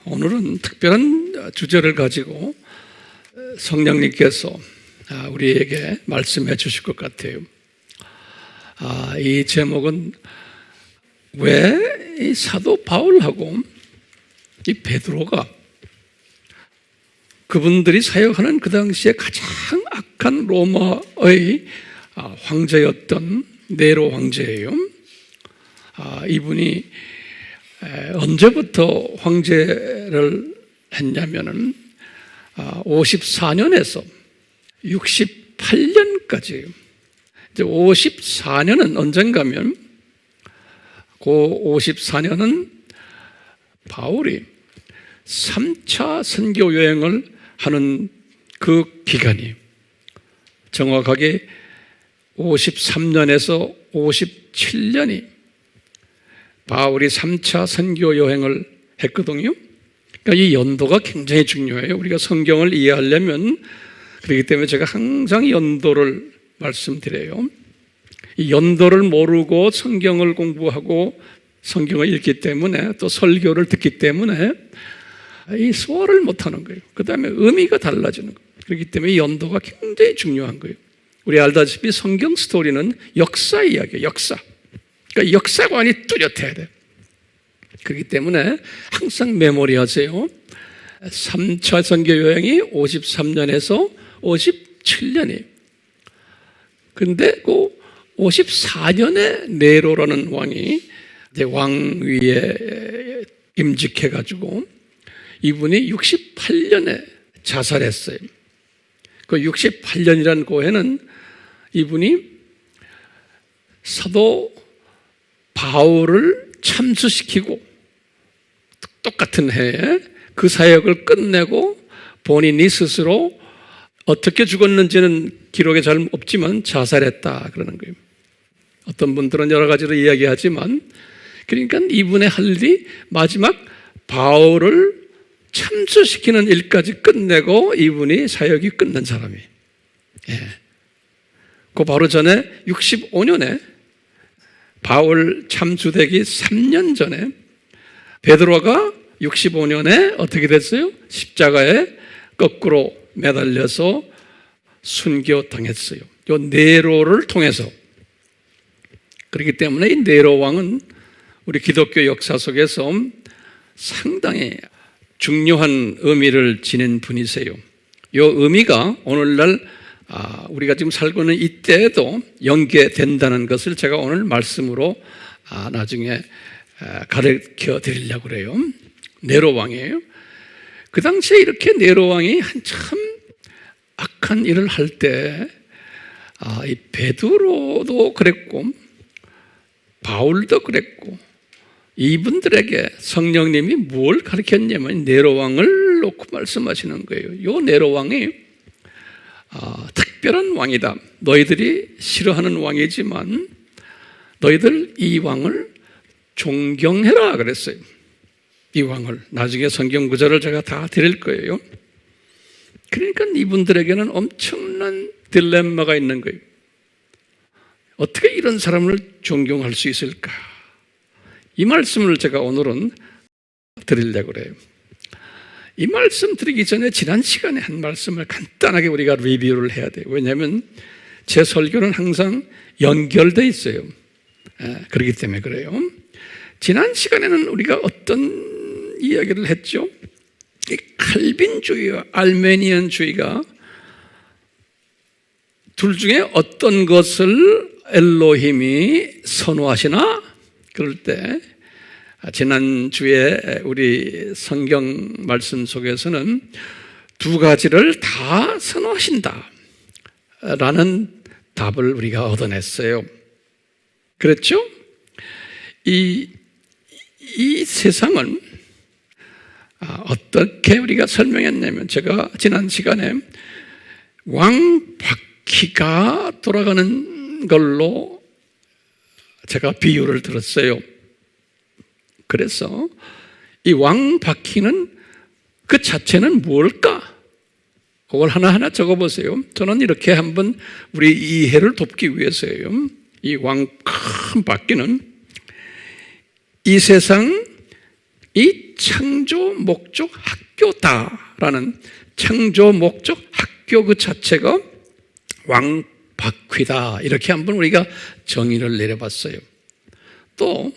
오늘은 특별한 주제를 가지고 성령님께서 우리에게 말씀해 주실 것 같아요. 이 제목은 왜 이 사도 바울하고 이 베드로가 그분들이 사역하는 그 당시에 가장 악한 로마의 황제였던 네로 황제예요. 이분이 언제부터 황제를 했냐면은 54년에서 68년까지예요. 이제 54년은 언젠가면 그 54년은 바울이 3차 선교 여행을 하는 그 기간이 정확하게 53년에서 57년이 바울이 3차 선교 여행을 했거든요. 그러니까 이 연도가 굉장히 중요해요. 우리가 성경을 이해하려면. 그렇기 때문에 제가 항상 연도를 말씀드려요. 이 연도를 모르고 성경을 공부하고 성경을 읽기 때문에 또 설교를 듣기 때문에 이 소화를 못하는 거예요. 그 다음에 의미가 달라지는 거예요. 그렇기 때문에 이 연도가 굉장히 중요한 거예요. 우리 알다시피 성경 스토리는 역사 이야기예요. 역사. 그러니까 역사관이 뚜렷해야 돼요. 그렇기 때문에 항상 메모리하세요. 3차 선교 여행이 53년에서 57년이에요. 근데 그 54년에 네로라는 왕이 이제 왕위에 임직해가지고 이분이 68년에 자살했어요. 그 68년이라는 그 해는 이분이 사도 바울을 참수시키고 똑같은 해에 그 사역을 끝내고 본인이 스스로 어떻게 죽었는지는 기록에 잘 없지만 자살했다 그러는 거예요. 어떤 분들은 여러 가지로 이야기하지만 그러니까 이분의 할 일이 마지막 바울을 참수시키는 일까지 끝내고 이분이 사역이 끝난 사람이에요. 그 바로 전에 65년에 바울 참수되기 3년 전에 베드로가 65년에 어떻게 됐어요? 십자가에 거꾸로 매달려서 순교당했어요. 이 네로를 통해서. 그렇기 때문에 이 네로 왕은 우리 기독교 역사 속에서 상당히 중요한 의미를 지닌 분이세요. 이 의미가 오늘날 우리가 지금 살고 있는 이때에도 연계된다는 것을 제가 오늘 말씀으로 나중에 가르쳐 드리려고 그래요. 네로 왕이에요. 그 당시에 이렇게 네로 왕이 한참 악한 일을 할 때 이 베드로도 그랬고 바울도 그랬고 이분들에게 성령님이 뭘 가르쳤냐면 네로 왕을 놓고 말씀하시는 거예요. 이 네로 왕이 특별한 왕이다. 너희들이 싫어하는 왕이지만 너희들 이 왕을 존경해라 그랬어요. 이 왕을. 나중에 성경 구절을 제가 다 드릴 거예요. 그러니까 이분들에게는 엄청난 딜레마가 있는 거예요. 어떻게 이런 사람을 존경할 수 있을까? 이 말씀을 제가 오늘은 드리려고 그래요. 이 말씀 드리기 전에 지난 시간에 한 말씀을 간단하게 우리가 리뷰를 해야 돼요. 왜냐하면 제 설교는 항상 연결되어 있어요. 그렇기 때문에 그래요. 지난 시간에는 우리가 어떤 이야기를 했죠? 이 칼빈주의와 알메니안주의가 둘 중에 어떤 것을 엘로힘이 선호하시나? 그럴 때 지난주에 우리 성경 말씀 속에서는 두 가지를 다 선호하신다 라는 답을 우리가 얻어냈어요. 그렇죠? 이 세상은 어떻게 우리가 설명했냐면 제가 지난 시간에 왕바퀴가 돌아가는 걸로 제가 비유를 들었어요. 그래서 이 왕바퀴는 그 자체는 뭘까? 그걸 하나하나 적어보세요. 저는 이렇게 한번 우리 이해를 돕기 위해서예요. 이 큰 바퀴는 이 세상 이 창조 목적 학교다라는 창조 목적 학교 그 자체가 왕바퀴다, 이렇게 한번 우리가 정의를 내려봤어요. 또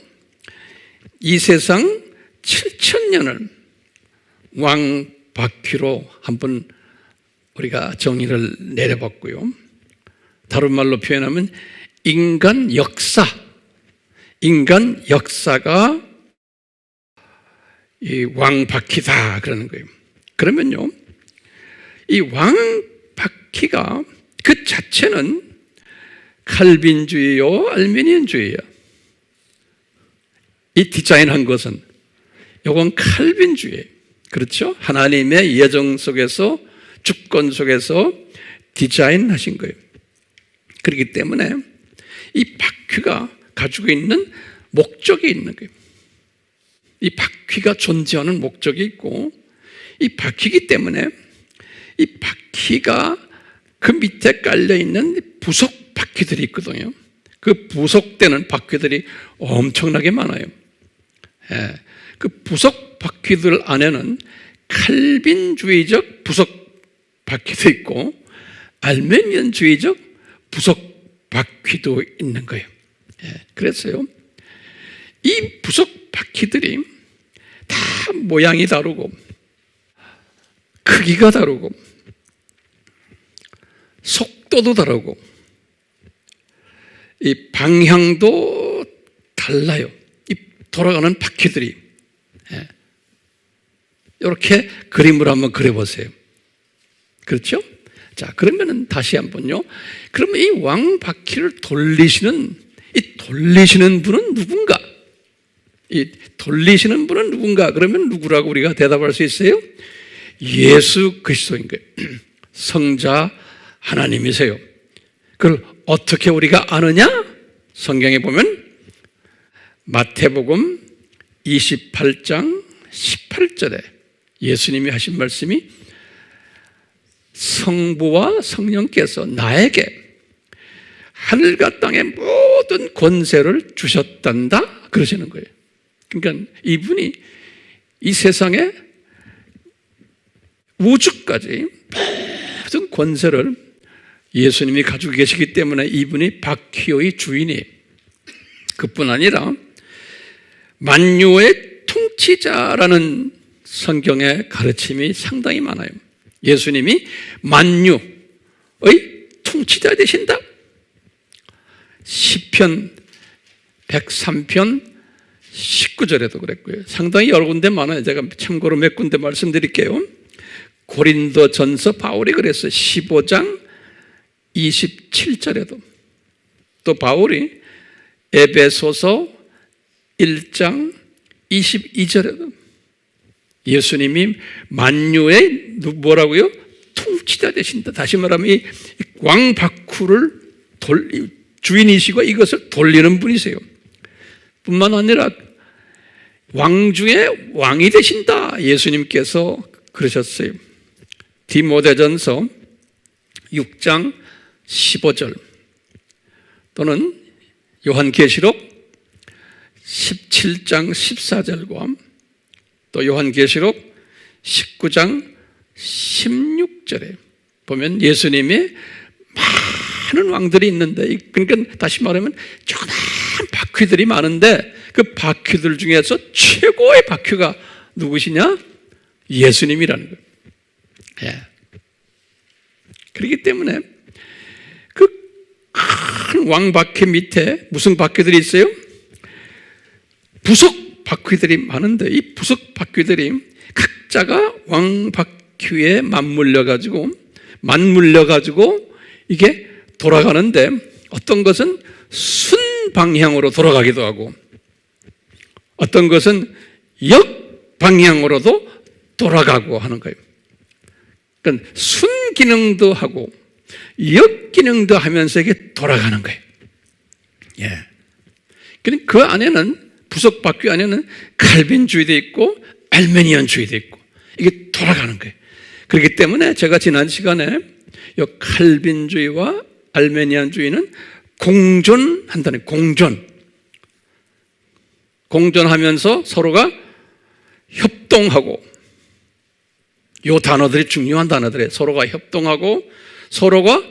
이 세상 7,000년을 왕바퀴로 한번 우리가 정의를 내려봤고요. 다른 말로 표현하면 인간 역사가 이 왕바퀴다 그러는 거예요. 그러면요, 이 왕바퀴가 그 자체는 칼빈주의요, 알메니안주의예요. 이 디자인한 것은 이건 칼빈주의예요. 그렇죠? 하나님의 예정 속에서, 주권 속에서 디자인하신 거예요. 그렇기 때문에 이 바퀴가 가지고 있는 목적이 있는 거예요. 이 바퀴가 존재하는 목적이 있고, 이 바퀴이기 때문에 이 바퀴가 그 밑에 깔려있는 부속 바퀴들이 있거든요. 그 부속되는 바퀴들이 엄청나게 많아요. 그 부속 바퀴들 안에는 칼빈주의적 부속 바퀴도 있고 알메니안주의적 부속 바퀴도 있는 거예요. 그래서요, 이 부속 바퀴들이 다 모양이 다르고 크기가 다르고 속도도 다르고 이 방향도 달라요. 이 돌아가는 바퀴들이. 이렇게 그림을 한번 그려보세요. 그렇죠? 자, 그러면은 다시 한번요. 그러면 이 왕바퀴를 돌리시는 분은 누군가? 이 돌리시는 분은 누군가? 그러면 누구라고 우리가 대답할 수 있어요? 예수 그리스도인 거예요. 성자 하나님이세요. 그걸 어떻게 우리가 아느냐? 성경에 보면 마태복음 28장 18절에 예수님이 하신 말씀이 성부와 성령께서 나에게 하늘과 땅의 모든 권세를 주셨단다 그러시는 거예요. 그러니까 이분이 이 세상에 우주까지 모든 권세를 예수님이 가지고 계시기 때문에 이분이 바퀴의 주인이에요. 그뿐 아니라 만유의 통치자라는 성경의 가르침이 상당히 많아요. 예수님이 만유의 통치자 되신다. 시편 103편 19절에도 그랬고요. 상당히 여러 군데 많아요. 제가 참고로 몇 군데 말씀드릴게요. 고린도전서 바울이 그랬어요. 15장 27절에도. 또 바울이 에베소서 1장 22절에도 예수님이 만유의 뭐라고요? 통치자 되신다. 다시 말하면 이 왕바퀴를 주인이시고 이것을 돌리는 분이세요. 뿐만 아니라 왕 중에 왕이 되신다. 예수님께서 그러셨어요. 디모데전서 6장 15절 또는 요한계시록 17장 14절과 또 요한계시록 19장 16절에 보면 예수님의 많은 왕들이 있는데, 그러니까 다시 말하면 조그만 바퀴들이 많은데 그 바퀴들 중에서 최고의 바퀴가 누구시냐? 예수님이라는 거예요. 그렇기 때문에 그 큰 왕바퀴 밑에 무슨 바퀴들이 있어요? 부속 바퀴들이 많은데 이 부속 바퀴들이 각자가 왕바퀴에 맞물려 가지고 이게 돌아가는데 어떤 것은 순방향으로 돌아가기도 하고 어떤 것은 역방향으로도 돌아가고 하는 거예요. 그러니까 순기능도 하고 역기능도 하면서 이게 돌아가는 거예요. 그러니까 그 안에는 부속 바퀴 안에는 칼빈주의도 있고 알메니안주의도 있고 이게 돌아가는 거예요. 그렇기 때문에 제가 지난 시간에 이 칼빈주의와 알메니안주의는 공존한다는, 공존하면서 서로가 협동하고, 이 단어들이 중요한 단어들이에요. 서로가 협동하고, 서로가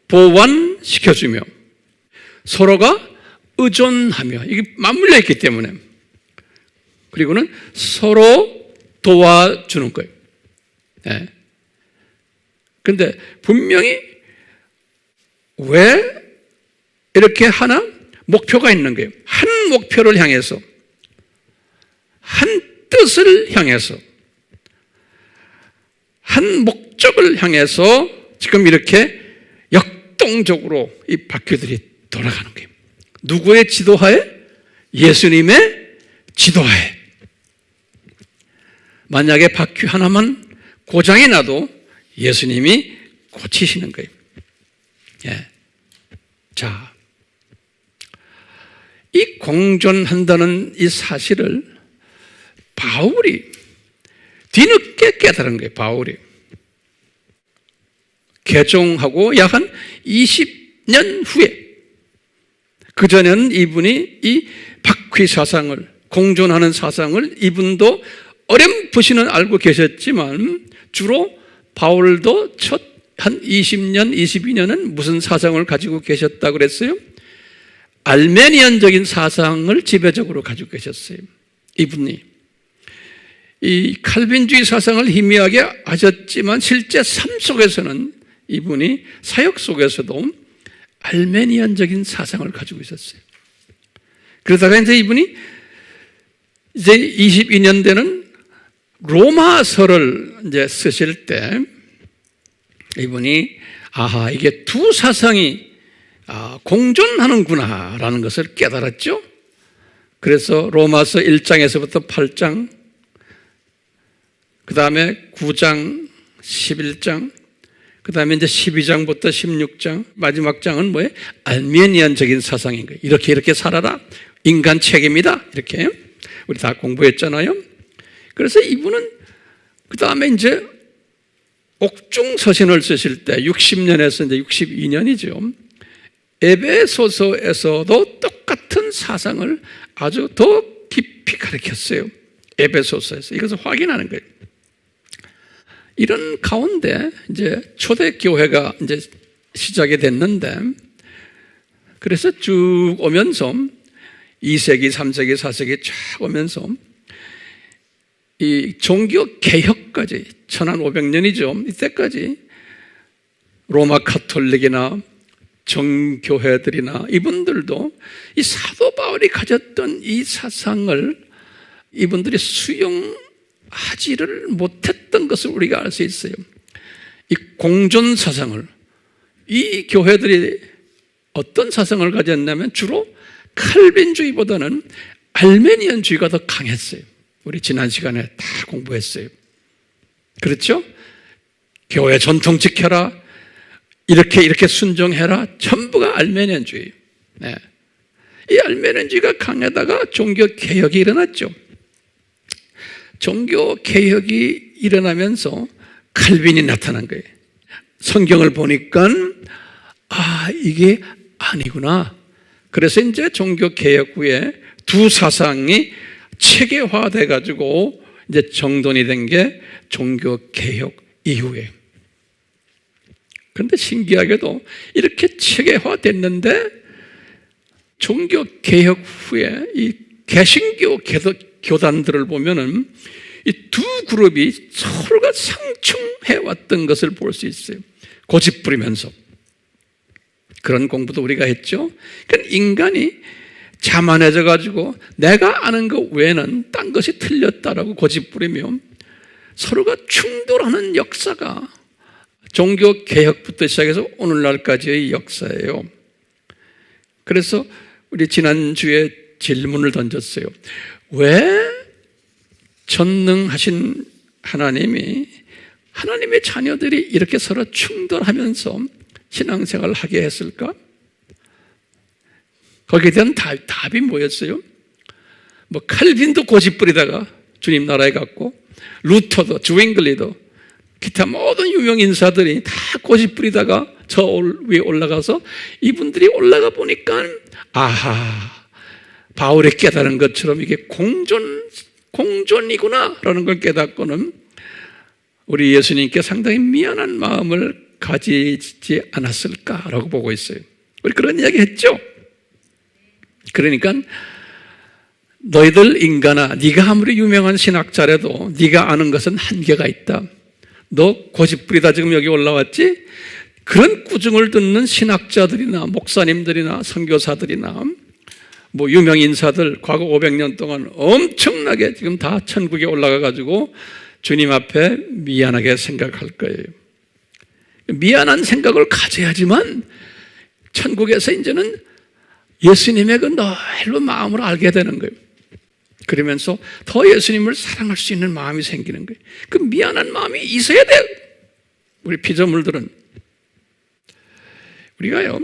보완시켜주며, 서로가 의존하며, 이게 맞물려 있기 때문에, 그리고는 서로 도와주는 거예요. 네. 근데 분명히 왜 이렇게 하나? 목표가 있는 거예요. 한 목표를 향해서, 한 뜻을 향해서, 한 목적을 향해서 지금 이렇게 역동적으로 이 바퀴들이 돌아가는 거예요. 누구의 지도하에? 예수님의 지도하에. 만약에 바퀴 하나만 고장이 나도 예수님이 고치시는 거예요. 예. 자, 이 공존한다는 이 사실을 바울이 뒤늦게 깨달은 거예요. 바울이 개종하고 약 한 20년 후에, 그전에는 이분이 이 바퀴 사상을, 공존하는 사상을 이분도 어렴풋이는 알고 계셨지만, 주로 바울도 첫 한 20년, 22년은 무슨 사상을 가지고 계셨다고 그랬어요? 알메니안적인 사상을 지배적으로 가지고 계셨어요. 이분이 이 칼빈주의 사상을 희미하게 하셨지만 실제 삶 속에서는 이분이 사역 속에서도 알메니안적인 사상을 가지고 있었어요. 그러다가 이제 이분이 이제 22년 되는 로마서를 이제 쓰실 때 이분이 아하, 이게 두 사상이 공존하는구나라는 것을 깨달았죠. 그래서 로마서 1장에서부터 8장, 그 다음에 9장, 11장, 그 다음에 이제 12장부터 16장, 마지막 장은 뭐예요? 알메니안적인 사상인 거예요. 이렇게 살아라. 인간 책임이다. 이렇게. 우리 다 공부했잖아요. 그래서 이분은 그 다음에 이제 옥중서신을 쓰실 때 60년에서 이제 62년이죠. 에베소서에서도 똑같은 사상을 아주 더 깊이 가르쳤어요. 에베소서에서. 이것을 확인하는 거예요. 이런 가운데 이제 초대교회가 이제 시작이 됐는데, 그래서 쭉 오면서 2세기, 3세기, 4세기 쫙 오면서 이 종교 개혁까지 1500년이죠. 이때까지 로마 카톨릭이나 정교회들이나 이분들도 이 사도 바울이 가졌던 이 사상을 이분들이 수용하지를 못했던 것을 우리가 알 수 있어요. 이 공존 사상을, 이 교회들이 어떤 사상을 가졌냐면 주로 칼빈주의보다는 알메니안주의가 더 강했어요. 우리 지난 시간에 다 공부했어요. 그렇죠? 교회 전통 지켜라, 이렇게 순종해라, 전부가 알메니안주의. 네. 이 알메니안주의가 강하다가 종교 개혁이 일어났죠. 종교 개혁이 일어나면서 칼빈이 나타난 거예요. 성경을 보니까 이게 아니구나. 그래서 이제 종교 개혁 후에 두 사상이 체계화돼 가지고 이제 정돈이 된 게 종교 개혁 이후에. 그런데 신기하게도 이렇게 체계화됐는데 종교 개혁 후에 이 개신교 교단들을 보면은 이 두 그룹이 서로가 상충해 왔던 것을 볼 수 있어요. 고집 부리면서. 그런 공부도 우리가 했죠. 그러니까 인간이 자만해져 가지고 내가 아는 것 외에는 딴 것이 틀렸다라고 고집 부리며 서로가 충돌하는 역사가 종교 개혁부터 시작해서 오늘날까지의 역사예요. 그래서 우리 지난주에 질문을 던졌어요. 왜 전능하신 하나님의 자녀들이 이렇게 서로 충돌하면서 신앙생활을 하게 했을까? 거기에 대한 답이 뭐였어요? 뭐 칼빈도 고집부리다가 주님 나라에 갔고, 루터도, 주잉글리도, 기타 모든 유명 인사들이 다 고집부리다가 저 위에 올라가서 이분들이 올라가 보니까 바울이 깨달은 것처럼 이게 공존이구나 라는 걸 깨닫고는 우리 예수님께 상당히 미안한 마음을 가지지 않았을까라고 보고 있어요. 우리 그런 이야기 했죠. 그러니까 너희들 인간아, 네가 아무리 유명한 신학자라도 네가 아는 것은 한계가 있다. 너 고집부리다 지금 여기 올라왔지? 그런 꾸중을 듣는 신학자들이나 목사님들이나 선교사들이나 뭐 유명 인사들 과거 500년 동안 엄청나게 지금 다 천국에 올라가 가지고 주님 앞에 미안하게 생각할 거예요. 미안한 생각을 가져야지만 천국에서 이제는 예수님의 그 넓은 마음을 알게 되는 거예요. 그러면서 더 예수님을 사랑할 수 있는 마음이 생기는 거예요. 그 미안한 마음이 있어야 돼요. 우리 피조물들은. 우리가요,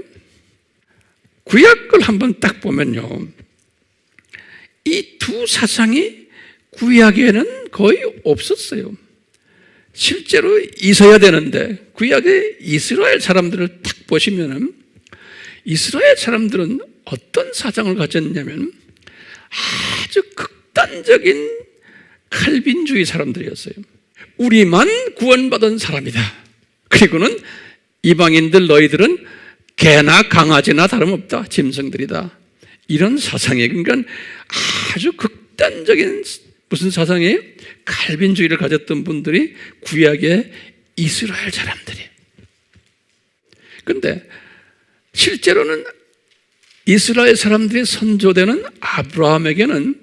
구약을 한번 딱 보면요, 이 두 사상이 구약에는 거의 없었어요. 실제로 있어야 되는데 구약의 이스라엘 사람들을 딱 보시면은 이스라엘 사람들은 어떤 사상을 가졌냐면 아주 극단적인 칼빈주의 사람들이었어요. 우리만 구원받은 사람이다. 그리고는 이방인들 너희들은 개나 강아지나 다름없다. 짐승들이다. 이런 사상이에요. 그러니까 아주 극단적인 무슨 사상이에요? 칼빈주의를 가졌던 분들이 구약의 이스라엘 사람들이에요. 그런데 실제로는 이스라엘 사람들이 선조되는 아브라함에게는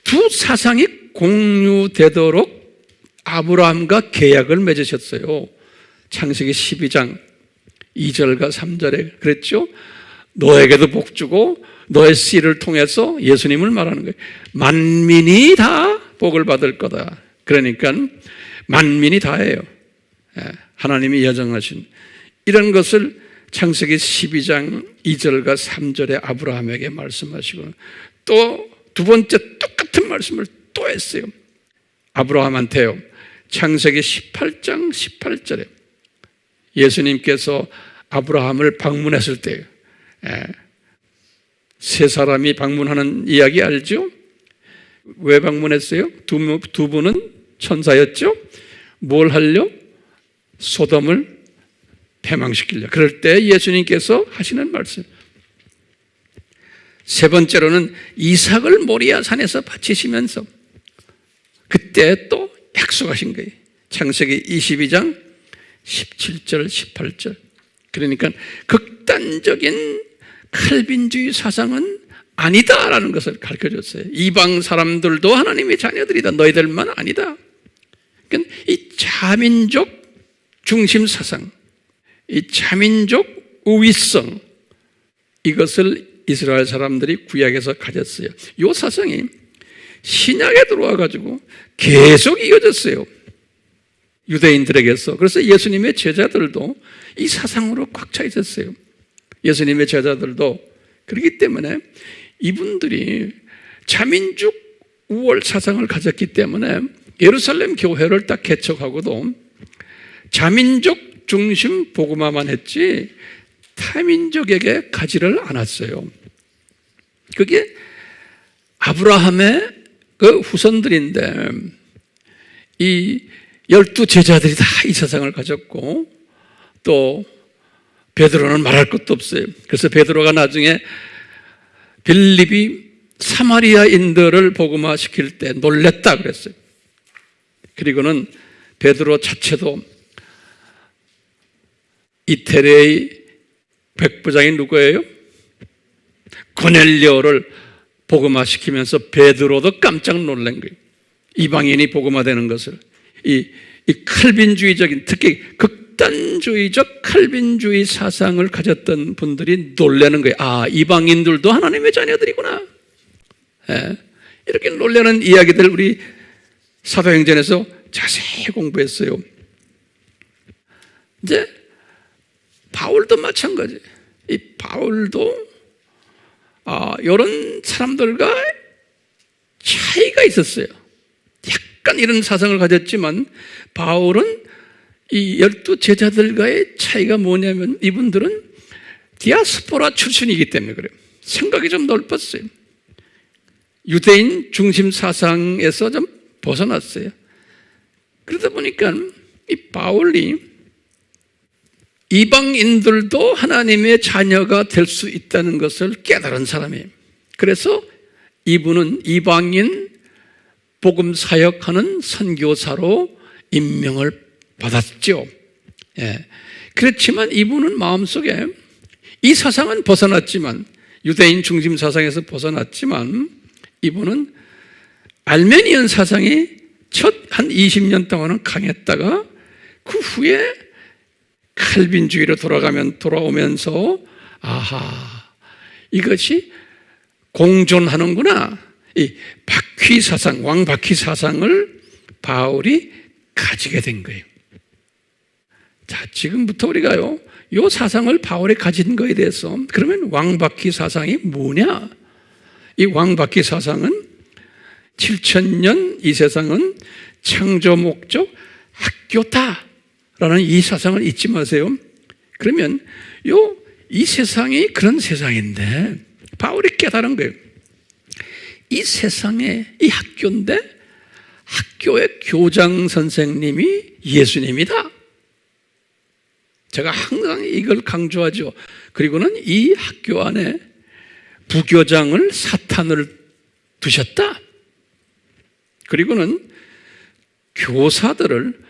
두 사상이 공유되도록 아브라함과 계약을 맺으셨어요. 창세기 12장 2절과 3절에 그랬죠. 너에게도 복 주고 너의 씨를 통해서 예수님을 말하는 거예요. 만민이 다 복을 받을 거다. 그러니까 만민이 다예요. 하나님이 예정하신 이런 것을 창세기 12장 2절과 3절에 아브라함에게 말씀하시고 또 두 번째 똑같은 말씀을 또 했어요. 아브라함한테요. 창세기 18장 18절에 예수님께서 아브라함을 방문했을 때요. 세 사람이 방문하는 이야기 알죠? 왜 방문했어요? 두 분은 천사였죠? 뭘 하려? 소돔을 패망시키려. 그럴 때 예수님께서 하시는 말씀. 세 번째로는 이삭을 모리아 산에서 바치시면서 그때 또 약속하신 거예요. 창세기 22장 17절 18절. 그러니까 극단적인 칼빈주의 사상은 아니다라는 것을 가르쳐줬어요. 이방 사람들도 하나님의 자녀들이다. 너희들만 아니다. 그러니까 이 자민족 중심 사상, 이 자민족 우위성, 이것을 이스라엘 사람들이 구약에서 가졌어요. 이 사상이 신약에 들어와 가지고 계속 이어졌어요. 유대인들에게서. 그래서 예수님의 제자들도 이 사상으로 꽉 차 있었어요. 예수님의 제자들도. 그렇기 때문에 이분들이 자민족 우월 사상을 가졌기 때문에 예루살렘 교회를 딱 개척하고도 자민족 중심 복음화만 했지 타민족에게 가지를 않았어요. 그게 아브라함의 그 후손들인데 이 12 제자들이 다 이 사상을 가졌고 또 베드로는 말할 것도 없어요. 그래서 베드로가 나중에 빌립이 사마리아인들을 복음화시킬 때 놀랬다 그랬어요. 그리고는 베드로 자체도 이태리의 백부장이 누구예요? 고넬료를 복음화시키면서 베드로도 깜짝 놀란 거예요. 이방인이 복음화되는 것을. 이 칼빈주의적인, 특히 극단주의적 칼빈주의 사상을 가졌던 분들이 놀라는 거예요. 아, 이방인들도 하나님의 자녀들이구나. 이렇게 놀라는 이야기들 우리 사도행전에서 자세히 공부했어요. 이제 바울도 마찬가지. 이 바울도 이런 사람들과 차이가 있었어요. 약간 이런 사상을 가졌지만 바울은 이 12 제자들과의 차이가 뭐냐면 이분들은 디아스포라 출신이기 때문에 그래요. 생각이 좀 넓었어요. 유대인 중심 사상에서 좀 벗어났어요. 그러다 보니까 이 바울이 이방인들도 하나님의 자녀가 될 수 있다는 것을 깨달은 사람이에요. 그래서 이분은 이방인 복음 사역하는 선교사로 임명을 받았죠. 예. 그렇지만 이분은 마음속에 이 사상은 벗어났지만, 유대인 중심 사상에서 벗어났지만, 이분은 알메니안 사상이 첫 한 20년 동안은 강했다가 그 후에 칼빈주의로 돌아오면서 아하, 이것이 공존하는구나. 이 바퀴 사상, 왕바퀴 사상을 바울이 가지게 된 거예요. 자, 지금부터 우리가요, 이 사상을 바울이 가진 거에 대해서, 그러면 왕바퀴 사상이 뭐냐? 이 왕바퀴 사상은 7000년 이 세상은 창조 목적 학교다라는 이 사상을 잊지 마세요. 그러면 이 세상이 그런 세상인데 바울이 깨달은 거예요. 이 세상에 이 학교인데 학교의 교장 선생님이 예수님이다. 제가 항상 이걸 강조하죠. 그리고는 이 학교 안에 부교장을 사탄을 두셨다. 그리고는 교사들을,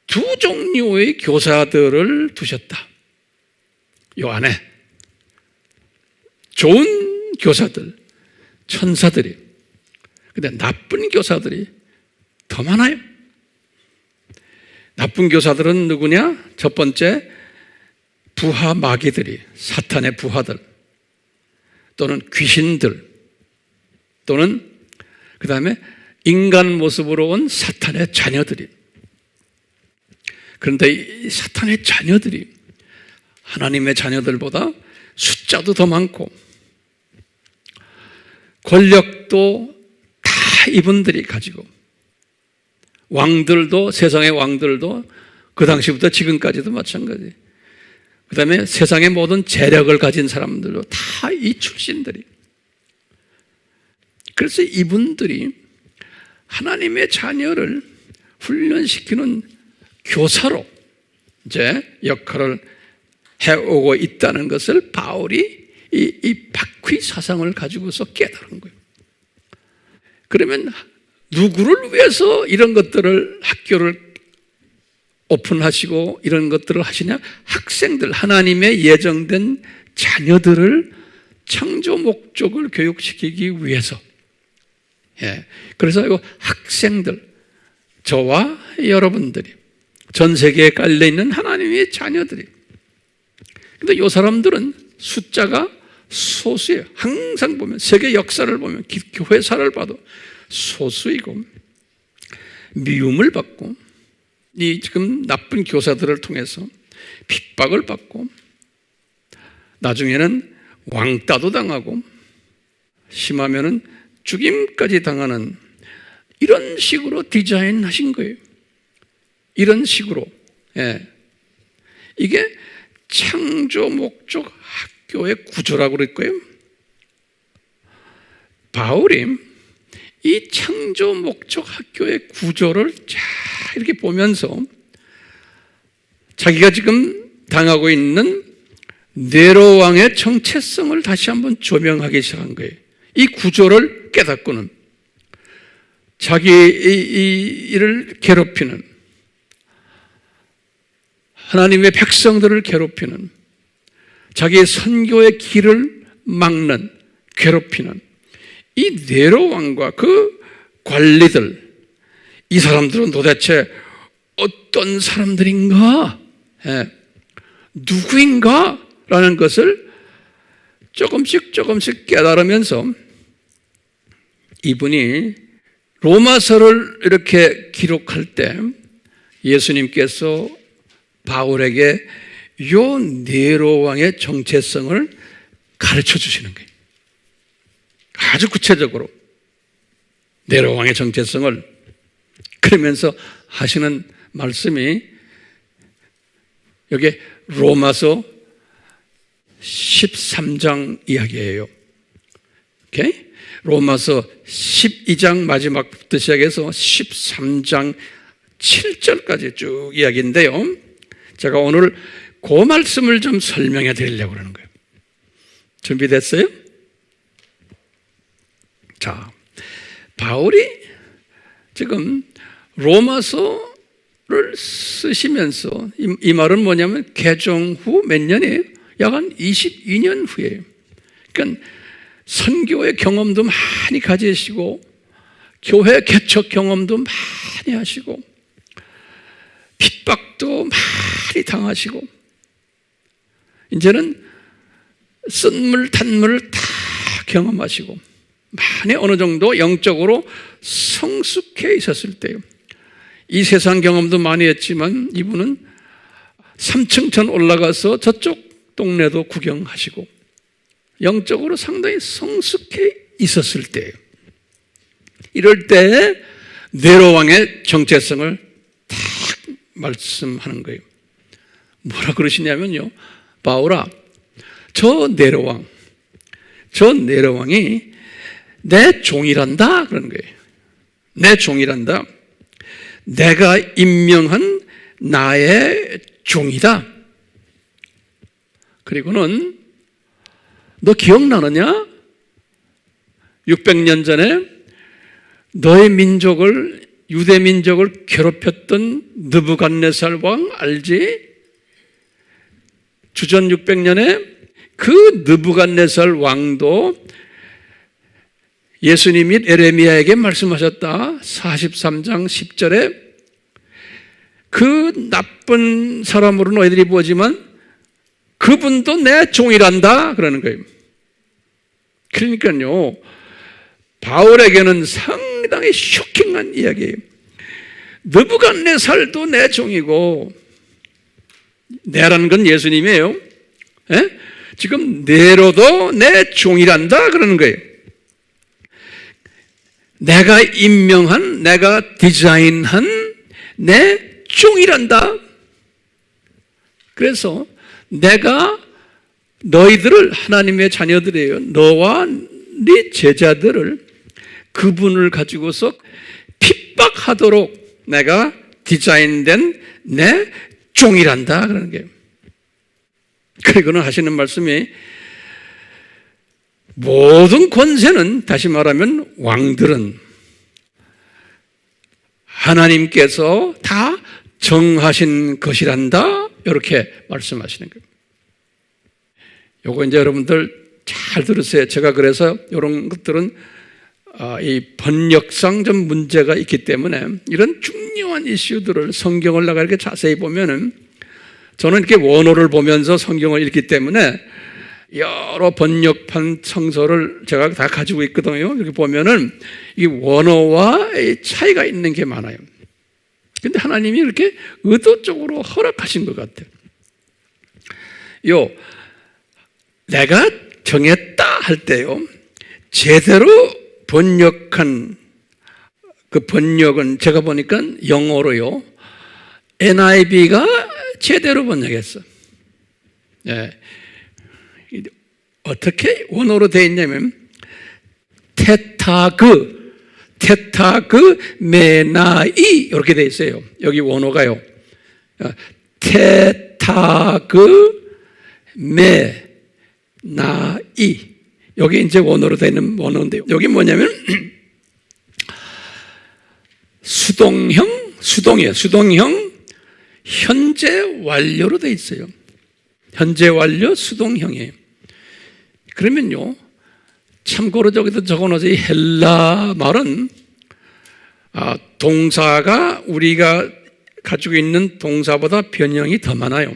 두 종류의 교사들을 두셨다. 이 안에 좋은 교사들, 천사들이, 근데 나쁜 교사들이 더 많아요. 나쁜 교사들은 누구냐? 첫 번째, 부하 마귀들이, 사탄의 부하들, 또는 귀신들, 또는 그 다음에 인간 모습으로 온 사탄의 자녀들이. 그런데 이 사탄의 자녀들이 하나님의 자녀들보다 숫자도 더 많고 권력도 다 이분들이 가지고, 왕들도, 세상의 왕들도 그 당시부터 지금까지도 마찬가지. 그 다음에 세상의 모든 재력을 가진 사람들도 다 이 출신들이. 그래서 이분들이 하나님의 자녀를 훈련시키는 교사로 이제 역할을 해오고 있다는 것을 바울이 이 바퀴 사상을 가지고서 깨달은 거예요. 그러면 누구를 위해서 이런 것들을, 학교를 오픈하시고 이런 것들을 하시냐? 학생들, 하나님의 예정된 자녀들을 창조 목적을 교육시키기 위해서. 예. 그래서 이 학생들, 저와 여러분들이, 전 세계에 깔려있는 하나님의 자녀들이. 근데 이 사람들은 숫자가 소수예요. 항상 보면, 세계 역사를 보면, 교회사를 봐도 소수이고, 미움을 받고, 이 지금 나쁜 교사들을 통해서 핍박을 받고, 나중에는 왕따도 당하고, 심하면은 죽임까지 당하는, 이런 식으로 디자인하신 거예요. 이런 식으로. 예. 이게 창조 목적 학교의 구조라고 그럴 거예요. 바울이 이 창조 목적 학교의 구조를 잘 이렇게 보면서 자기가 지금 당하고 있는 네로 왕의 정체성을 다시 한번 조명하기 시작한 거예요. 이 구조를 깨닫고는 자기를 괴롭히는, 하나님의 백성들을 괴롭히는, 자기의 선교의 길을 막는, 괴롭히는 이 네로 왕과 그 관리들, 이 사람들은 도대체 어떤 사람들인가? 예. 누구인가? 라는 것을 조금씩 깨달으면서 이분이 로마서를 이렇게 기록할 때 예수님께서 바울에게 요 네로 왕의 정체성을 가르쳐 주시는 거예요. 아주 구체적으로 네로 왕의 정체성을. 그러면서 하시는 말씀이 여기 로마서 13장 이야기예요. 오케이? 로마서 12장 마지막부터 시작해서 13장 7절까지 쭉 이야기인데요. 제가 오늘 그 말씀을 좀 설명해 드리려고 하는 거예요. 준비됐어요? 자, 바울이 지금 로마서를 쓰시면서 이 말은 뭐냐면 개종 후 몇 년이에요? 약 한 22년 후에요. 그러니까 선교의 경험도 많이 가지시고 교회 개척 경험도 많이 하시고 핍박도 많이 당하시고 이제는 쓴물 단물을 다 경험하시고 많이 어느 정도 영적으로 성숙해 있었을 때요. 이 세상 경험도 많이 했지만 이분은 3층천 올라가서 저쪽 동네도 구경하시고 영적으로 상당히 성숙해 있었을 때예요. 이럴 때 네로 왕의 정체성을 딱 말씀하는 거예요. 뭐라 그러시냐면요. 바울아, 저 네로 왕이 내 종이란다 그러는 거예요. 내 종이란다. 내가 임명한 나의 종이다. 그리고는 너 기억나느냐? 600년 전에 너의 민족을, 유대 민족을 괴롭혔던 느부갓네살 왕 알지? 주전 600년에 그 느부갓네살 왕도 예수님이 에레미야에게 말씀하셨다. 43장 10절에 그 나쁜 사람으로 너희들이 보지만 그분도 내 종이란다 그러는 거예요. 그러니까요, 바울에게는 상당히 쇼킹한 이야기예요. 느부갓네살도 내 종이고, 내라는 건 예수님이에요. 에? 지금 네로도 내 종이란다 그러는 거예요. 내가 임명한, 내가 디자인한 내 종이란다. 그래서 내가 너희들을, 하나님의 자녀들이에요. 너와 네 제자들을 그분을 가지고서 핍박하도록 내가 디자인된 내 종이란다 그러는 거예요. 그리고는 하시는 말씀이 모든 권세는, 다시 말하면 왕들은 하나님께서 다 정하신 것이란다 이렇게 말씀하시는 거예요. 요거 이제 여러분들 잘 들으세요. 제가 그래서 이런 것들은 이 번역상 좀 문제가 있기 때문에 이런 중요한 이슈들을 성경을 나가 이렇게 자세히 보면은, 저는 이렇게 원어를 보면서 성경을 읽기 때문에 여러 번역판 성서를 제가 다 가지고 있거든요. 이렇게 보면은 이 원어와 차이가 있는 게 많아요. 근데 하나님이 이렇게 의도적으로 허락하신 것 같아요. 내가 정했다 할 때요, 제대로 번역한 그 번역은 제가 보니까 영어로요, NIV가 제대로 번역했어. 예. 어떻게 원어로 되어 있냐면 테타그 메나이 이렇게 되어 있어요. 여기 원어가요. 테타그 메나이, 여기 이제 원어로 되는 원어인데요. 여기 뭐냐면 수동이에요. 수동형 현재 완료로 되어 있어요. 현재 완료 수동형이에요. 그러면요, 참고로 저기도 적어놓으세요. 이 헬라 말은 동사가 우리가 가지고 있는 동사보다 변형이 더 많아요.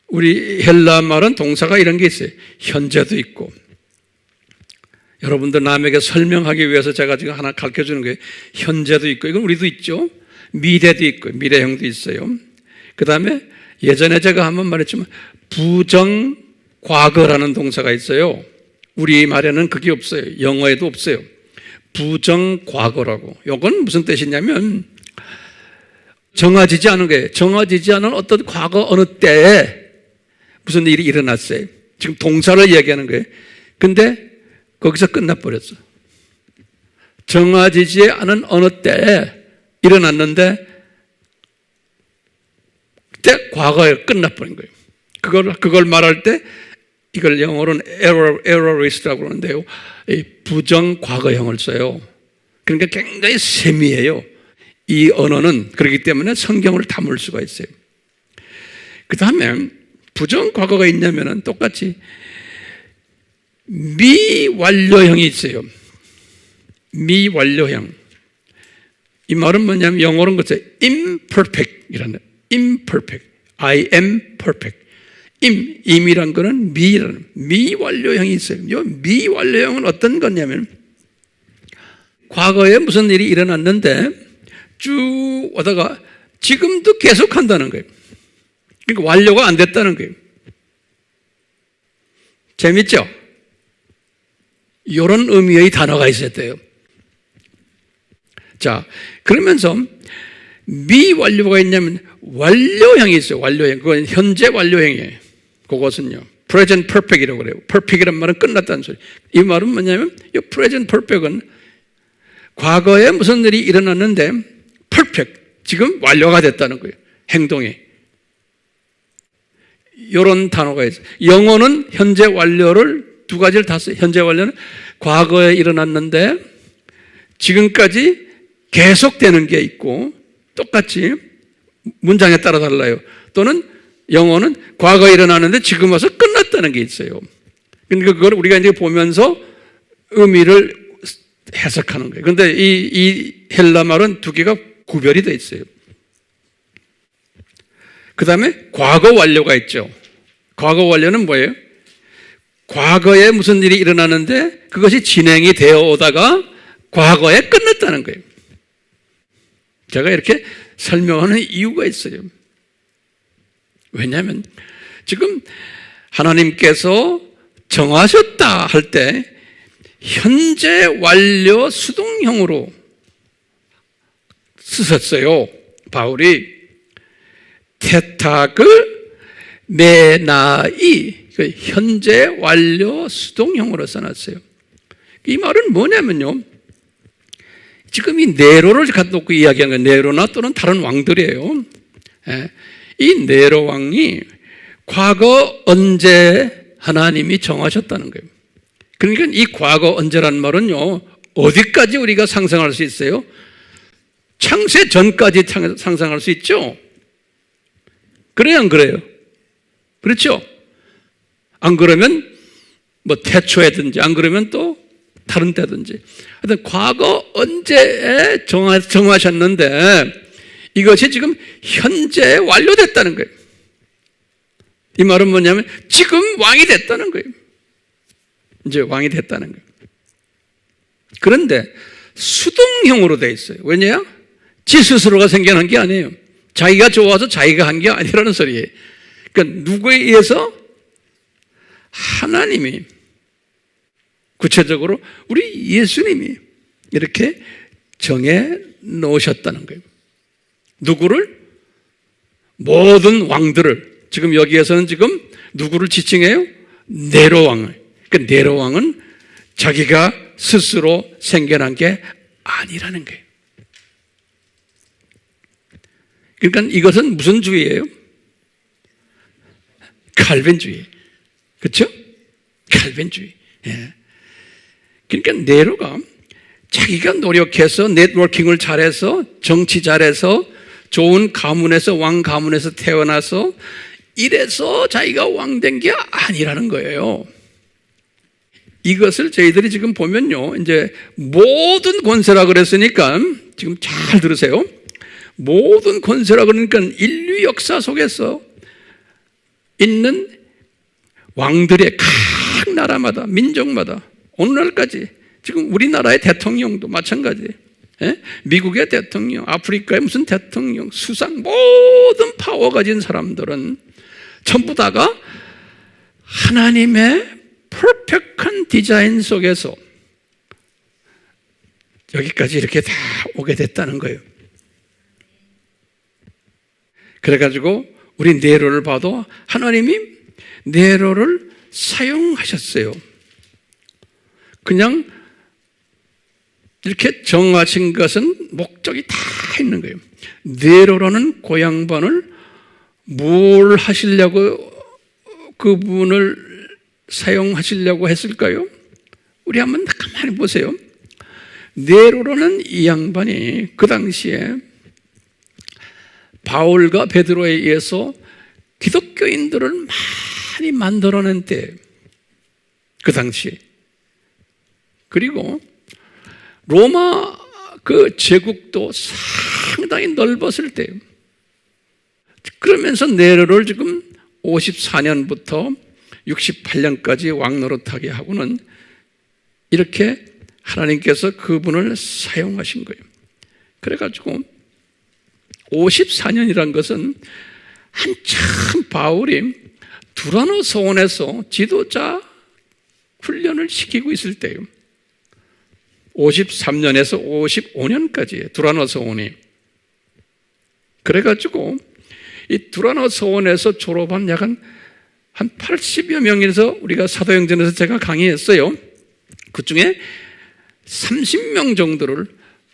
우리 헬라 말은 동사가 이런 게 있어요. 현재도 있고, 여러분들 남에게 설명하기 위해서 제가 지금 하나 가르쳐주는 거예요. 현재도 있고, 이건 우리도 있죠. 미래도 있고, 미래형도 있어요. 그 다음에 예전에 제가 한번 말했지만 부정 과거라는 동사가 있어요. 우리 말에는 그게 없어요. 영어에도 없어요. 부정 과거라고. 이건 무슨 뜻이냐면 정해지지 않은 거예요. 정해지지 않은 어떤 과거 어느 때에 무슨 일이 일어났어요. 지금 동사를 얘기하는 거예요. 근데 거기서 끝나버렸어. 정해지지 않은 어느 때에 일어났는데 그때 과거에 끝나버린 거예요. 그걸 말할 때 이걸 영어로는 errorist라고 그러는데요. 부정 과거형을 써요. 그러니까 굉장히 세미해요. 이 언어는 그렇기 때문에 성경을 담을 수가 있어요. 그 다음에 부정 과거가 있냐면은 똑같이 미완료형이 있어요. 미완료형. 이 말은 뭐냐면 영어로는 그렇죠. imperfect이라는 imperfect. I am perfect. 임이란 거는 미완료형이 있어요. 이 미완료형은 어떤 거냐면 과거에 무슨 일이 일어났는데 쭉 오다가 지금도 계속한다는 거예요. 그러니까 완료가 안 됐다는 거예요. 재밌죠? 이런 의미의 단어가 있어야 돼요. 자, 그러면서 미완료가 있냐면 완료형이 있어요. 완료형. 그건 현재 완료형이에요. 그것은요. present perfect이라고 그래요. perfect이란 말은 끝났다는 소리. 이 말은 뭐냐면 이 present perfect은 과거에 무슨 일이 일어났는데 perfect. 지금 완료가 됐다는 거예요. 행동이. 이런 단어가 있어요. 영어는 현재 완료를 두 가지를 다 써요. 현재 완료는 과거에 일어났는데 지금까지 계속되는 게 있고 똑같이 문장에 따라 달라요. 또는 영어는 과거에 일어났는데 지금 와서 끝났다는 게 있어요. 그러니까 그걸 우리가 이제 보면서 의미를 해석하는 거예요. 그런데 이 헬라 말은 두 개가 구별이 되어 있어요. 그 다음에 과거 완료가 있죠. 과거 완료는 뭐예요? 과거에 무슨 일이 일어나는데 그것이 진행이 되어 오다가 과거에 끝났다는 거예요. 제가 이렇게 설명하는 이유가 있어요. 왜냐하면 지금 하나님께서 정하셨다 할 때 현재 완료 수동형으로 쓰셨어요. 바울이 테타그 메나이 그 현재 완료 수동형으로 써놨어요. 이 말은 뭐냐면요. 지금 이 네로를 갖다 놓고 이야기하는 거예요. 네로나 또는 다른 왕들이에요. 이 네로 왕이 과거 언제 하나님이 정하셨다는 거예요. 그러니까 이 과거 언제란 말은요. 어디까지 우리가 상상할 수 있어요? 창세 전까지 상상할 수 있죠? 그래요, 안 그래요? 그렇죠? 안 그러면 뭐 태초에든지 안 그러면 또 다른 때든지 하여튼 과거 언제에 정하셨는데 이것이 지금 현재 완료됐다는 거예요. 이 말은 뭐냐면 지금 왕이 됐다는 거예요. 이제 왕이 됐다는 거예요. 그런데 수동형으로 되어 있어요. 왜냐? 지 스스로가 생겨난 게 아니에요. 자기가 좋아서 자기가 한 게 아니라는 소리예요. 그러니까 누구에 의해서? 하나님이 구체적으로 우리 예수님이 이렇게 정해 놓으셨다는 거예요. 누구를? 모든 왕들을. 지금 여기에서는 지금 누구를 지칭해요? 네로 왕을. 그러니까 네로 왕은 자기가 스스로 생겨난 게 아니라는 거예요. 그러니까 이것은 무슨 주의예요? 칼빈주의. 그렇죠? 칼빈주의. 예. 그러니까 네로가 자기가 노력해서 네트워킹을 잘해서 정치 잘해서 좋은 가문에서 왕 가문에서 태어나서 이래서 자기가 왕 된 게 아니라는 거예요. 이것을 저희들이 지금 보면요. 이제 모든 권세라 그랬으니까 지금 잘 들으세요. 모든 권세라 그러니까 인류 역사 속에서 있는 왕들의 각 나라마다 민족마다 오늘날까지 지금 우리나라의 대통령도 마찬가지예요. 예? 미국의 대통령, 아프리카의 무슨 대통령, 수상 모든 파워 가진 사람들은 전부 다가 하나님의 퍼펙트한 디자인 속에서 여기까지 이렇게 다 오게 됐다는 거예요. 그래가지고 우리 네로를 봐도 하나님이 네로를 사용하셨어요. 그냥 이렇게 정하신 것은 목적이 다 있는 거예요. 네로라는 고향반을 뭘 하시려고 그분을 사용하시려고 했을까요? 우리 한번 가만히 보세요. 네로라는 이 양반이 그 당시에 바울과 베드로에 의해서 기독교인들을 많이 만들어낸 때, 그 당시에. 그리고 로마 그 제국도 상당히 넓었을 때예요. 그러면서 네로를 지금 54년부터 68년까지 왕노릇하게 하고는 이렇게 하나님께서 그분을 사용하신 거예요. 그래가지고 54년이란 것은 한참 바울이 두라노 서원에서 지도자 훈련을 시키고 있을 때예요. 53년에서 55년까지예요. 두라노 서원이. 그래가지고 이 두라노 서원에서 졸업한 약 한 80여 명에서 우리가 사도행전에서 제가 강의했어요. 그 중에 30명 정도를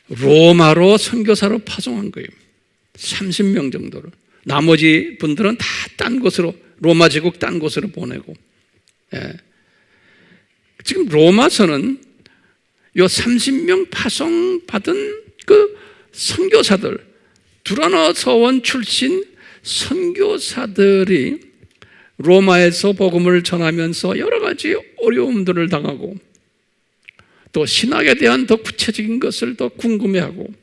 로마로 선교사로 파송한 거예요. 30명 정도를. 나머지 분들은 다 딴 곳으로, 로마 제국 딴 곳으로 보내고. 예. 지금 로마서는 요 30명 파송받은 그 선교사들, 두라노 서원 출신 선교사들이 로마에서 복음을 전하면서 여러 가지 어려움들을 당하고 또 신학에 대한 더 구체적인 것을 더 궁금해하고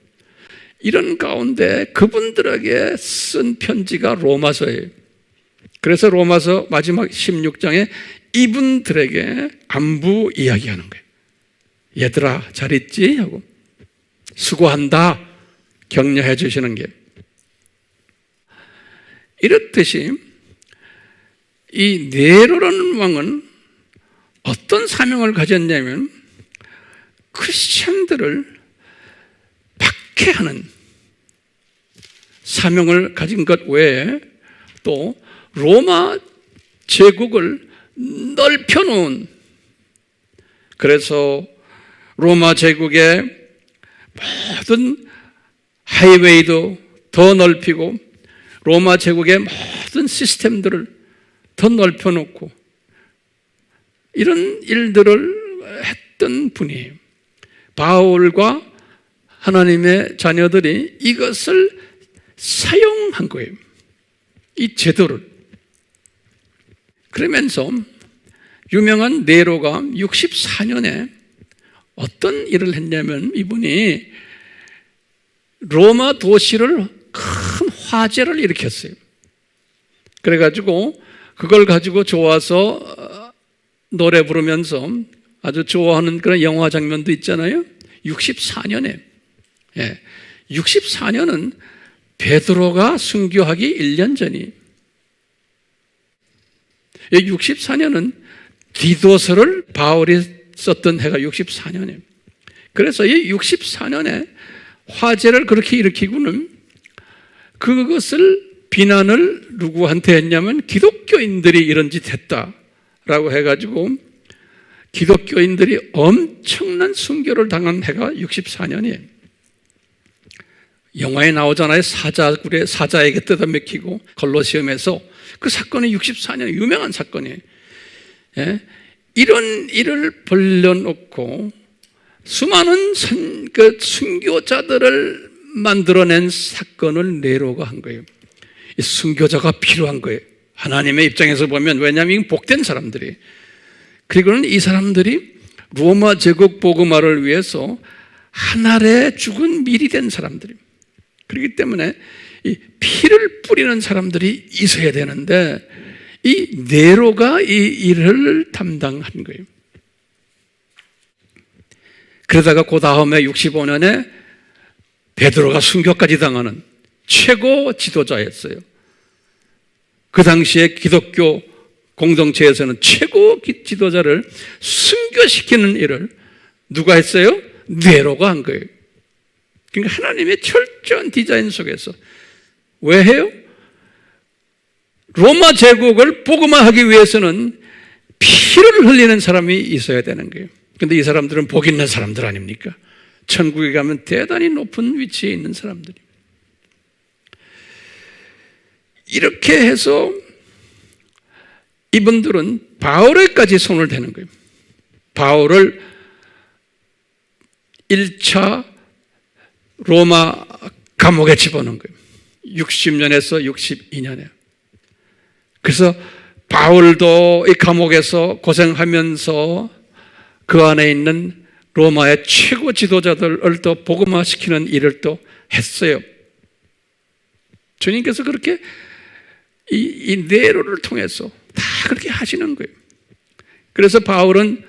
이런 가운데 그분들에게 쓴 편지가 로마서예요. 그래서 로마서 마지막 16장에 이분들에게 안부 이야기하는 거예요. 얘들아 잘 있지? 하고 수고한다 격려해 주시는 게. 이렇듯이 이 네로라는 왕은 어떤 사명을 가졌냐면 크리스천들을 박해하는 사명을 가진 것 외에 또 로마 제국을 넓혀놓은, 그래서 로마 제국의 모든 하이웨이도 더 넓히고 로마 제국의 모든 시스템들을 더 넓혀놓고 이런 일들을 했던 분이에요. 바울과 하나님의 자녀들이 이것을 사용한 거예요. 이 제도를. 그러면서 유명한 네로가 64년에 어떤 일을 했냐면 이분이 로마 도시를 큰 화재를 일으켰어요. 그래가지고 그걸 가지고 좋아서 노래 부르면서 아주 좋아하는 그런 영화 장면도 있잖아요. 64년에 64년은 베드로가 순교하기 1년 전이, 64년은 디도서를 바울이 썼던 해가 64년이에요. 그래서 이 64년에 화재를 그렇게 일으키고는 그것을 비난을 누구한테 했냐면 기독교인들이 이런 짓 했다라고 해가지고 기독교인들이 엄청난 순교를 당한 해가 64년이에요. 영화에 나오잖아요. 사자에게 뜯어먹히고 걸로시움에서 그 사건이 64년 유명한 사건이에요. 예? 이런 일을 벌려놓고 수많은 순교자들을 만들어낸 사건을 네로가 한 거예요. 이 순교자가 필요한 거예요. 하나님의 입장에서 보면, 왜냐하면 복된 사람들이, 그리고는 이 사람들이 로마 제국 복음화를 위해서 하늘에 죽은 밀이 된 사람들이, 그렇기 때문에 이 피를 뿌리는 사람들이 있어야 되는데 이 네로가 이 일을 담당한 거예요. 그러다가 그 다음에 65년에 베드로가 순교까지 당하는 최고 지도자였어요. 그 당시에 기독교 공동체에서는 최고 지도자를 순교시키는 일을 누가 했어요? 네로가 한 거예요. 그러니까 하나님의 철저한 디자인 속에서. 왜 해요? 로마 제국을 복음화하기 위해서는 피를 흘리는 사람이 있어야 되는 거예요. 근데 이 사람들은 복 있는 사람들 아닙니까? 천국에 가면 대단히 높은 위치에 있는 사람들이. 이렇게 해서 이분들은 바울에까지 손을 대는 거예요. 바울을 1차 로마 감옥에 집어넣은 거예요. 60년에서 62년에. 그래서 바울도 이 감옥에서 고생하면서 그 안에 있는 로마의 최고 지도자들을 또 복음화시키는 일을 또 했어요. 주님께서 그렇게 이 네로를 통해서 다 그렇게 하시는 거예요. 그래서 바울은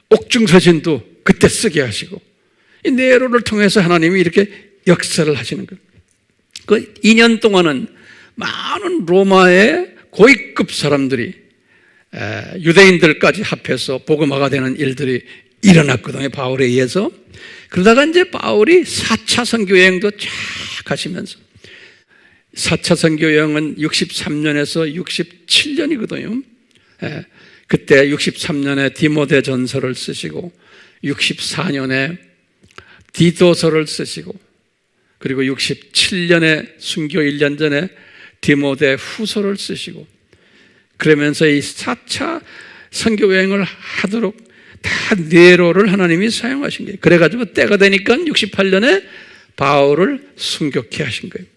옥중서신도 그때 쓰게 하시고 이 네로를 통해서 하나님이 이렇게 역사를 하시는 거예요. 그 2년 동안은 많은 로마의 고위급 사람들이 유대인들까지 합해서 복음화가 되는 일들이 일어났거든요. 바울에 의해서. 그러다가 이제 바울이 4차 선교 여행도 쫙 가시면서 4차 선교 여행은 63년에서 67년이거든요. 그때 63년에 디모데 전서를 쓰시고 64년에 디도서를 쓰시고 그리고 67년에 순교 1년 전에 디모데 후서를 쓰시고 그러면서 이 4차 선교 여행을 하도록 다 네로를 하나님이 사용하신 거예요. 그래가지고 때가 되니까 68년에 바울을 순교케 하신 거예요.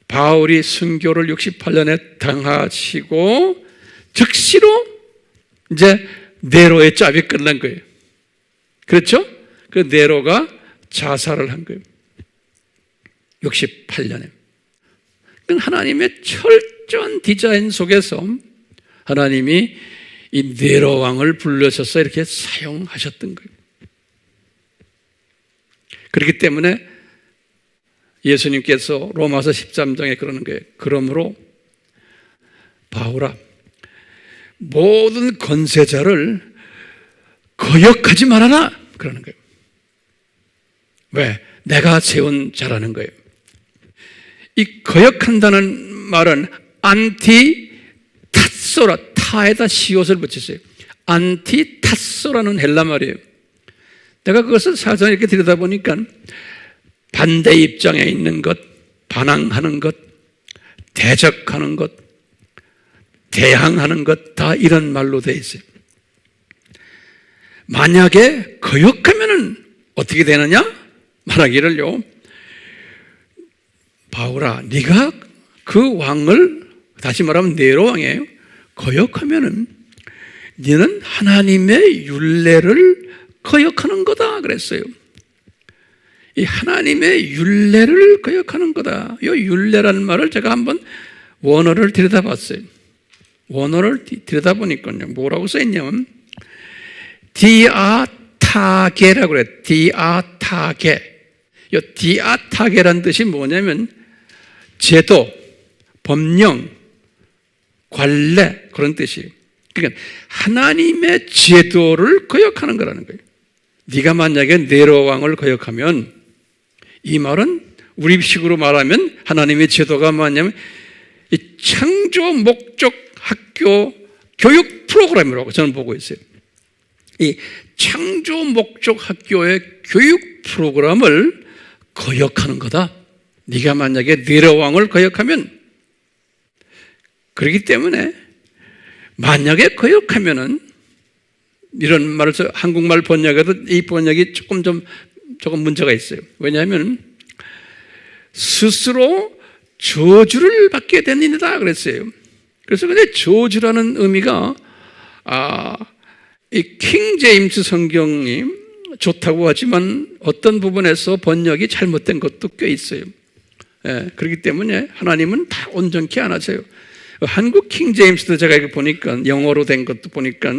바울이 순교를 68년에 당하시고 즉시로 이제 네로의 짭이 끝난 거예요. 그렇죠? 그 네로가 자살을 한 거예요. 68년에. 하나님의 철저한 디자인 속에서 하나님이 이 네로 왕을 불러셔서 이렇게 사용하셨던 거예요. 그렇기 때문에 예수님께서 로마서 13장에 그러는 거예요. 그러므로 바울아, 모든 권세자를 거역하지 말아라 그러는 거예요. 왜? 내가 세운 자라는 거예요. 이 거역한다는 말은 안티타소라, 타에다 시옷을 붙였어요. 안티타소라는 헬라 말이에요. 내가 그것을 사전에 이렇게 들여다보니까 반대 입장에 있는 것, 반항하는 것, 대적하는 것, 대항하는 것, 다 이런 말로 되어 있어요. 만약에 거역하면은 어떻게 되느냐? 말하기를요, 바울아, 네가 그 왕을, 다시 말하면 네로 왕이에요, 거역하면은 너는 하나님의 율례를 거역하는 거다 그랬어요. 이 하나님의 율례를 거역하는 거다. 이 율례라는 말을 제가 한번 원어를 들여다봤어요. 원어를 들여다보니까요, 뭐라고 써있냐면 디아타게라고 그래요. 디아타게. 이 디아타게란 뜻이 뭐냐면 제도, 법령, 관례, 그런 뜻이에요. 그러니까 하나님의 제도를 거역하는 거라는 거예요. 네가 만약에 네로 왕을 거역하면, 이 말은 우리식으로 말하면 하나님의 제도가 뭐냐면 이 창조 목적 학교 교육 프로그램이라고 저는 보고 있어요. 이 창조 목적 학교의 교육 프로그램을 거역하는 거다. 네가 만약에 네로 왕을 거역하면. 그렇기 때문에 만약에 거역하면은, 이런 말을 한국말 번역에도 이 번역이 조금 문제가 있어요. 왜냐하면 스스로 저주를 받게 된 일이다 그랬어요. 그래서 근데 저주라는 의미가 이 킹 제임스 성경이 좋다고 하지만 어떤 부분에서 번역이 잘못된 것도 꽤 있어요. 그렇기 때문에 하나님은 다 온전케 안 하세요. 한국 킹 제임스도 제가 이거 보니까, 영어로 된 것도 보니까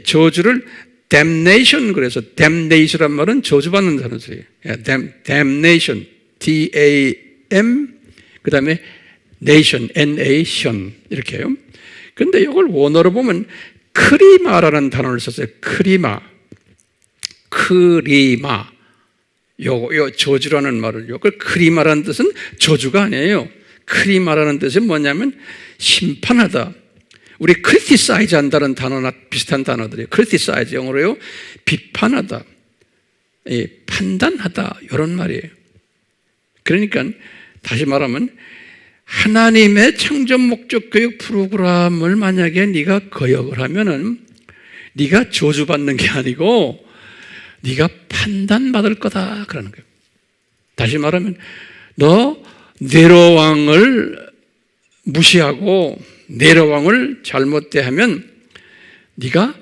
저주를 damnation, 그래서 damnation란 말은 저주받는다는 뜻이에요. damnation, D-A-M, 그 다음에 nation, N-A-tion, 이렇게 해요. 근데 이걸 원어로 보면 크리마라는 단어를 썼어요. 크리마. 요 저주라는 말을요. 그 크리마라는 뜻은 저주가 아니에요. 크리마라는 뜻은 뭐냐면 심판하다. 우리 criticize 한다는 단어나 비슷한 단어들이 criticize 영어로요. 비판하다, 판단하다 이런 말이에요. 그러니까 다시 말하면 하나님의 창조 목적 교육 프로그램을 만약에 네가 거역을 하면은 네가 저주받는 게 아니고 네가 판단받을 거다 그러는 거예요. 다시 말하면 너 네로 왕을 무시하고 네로 왕을 잘못 대하면 네가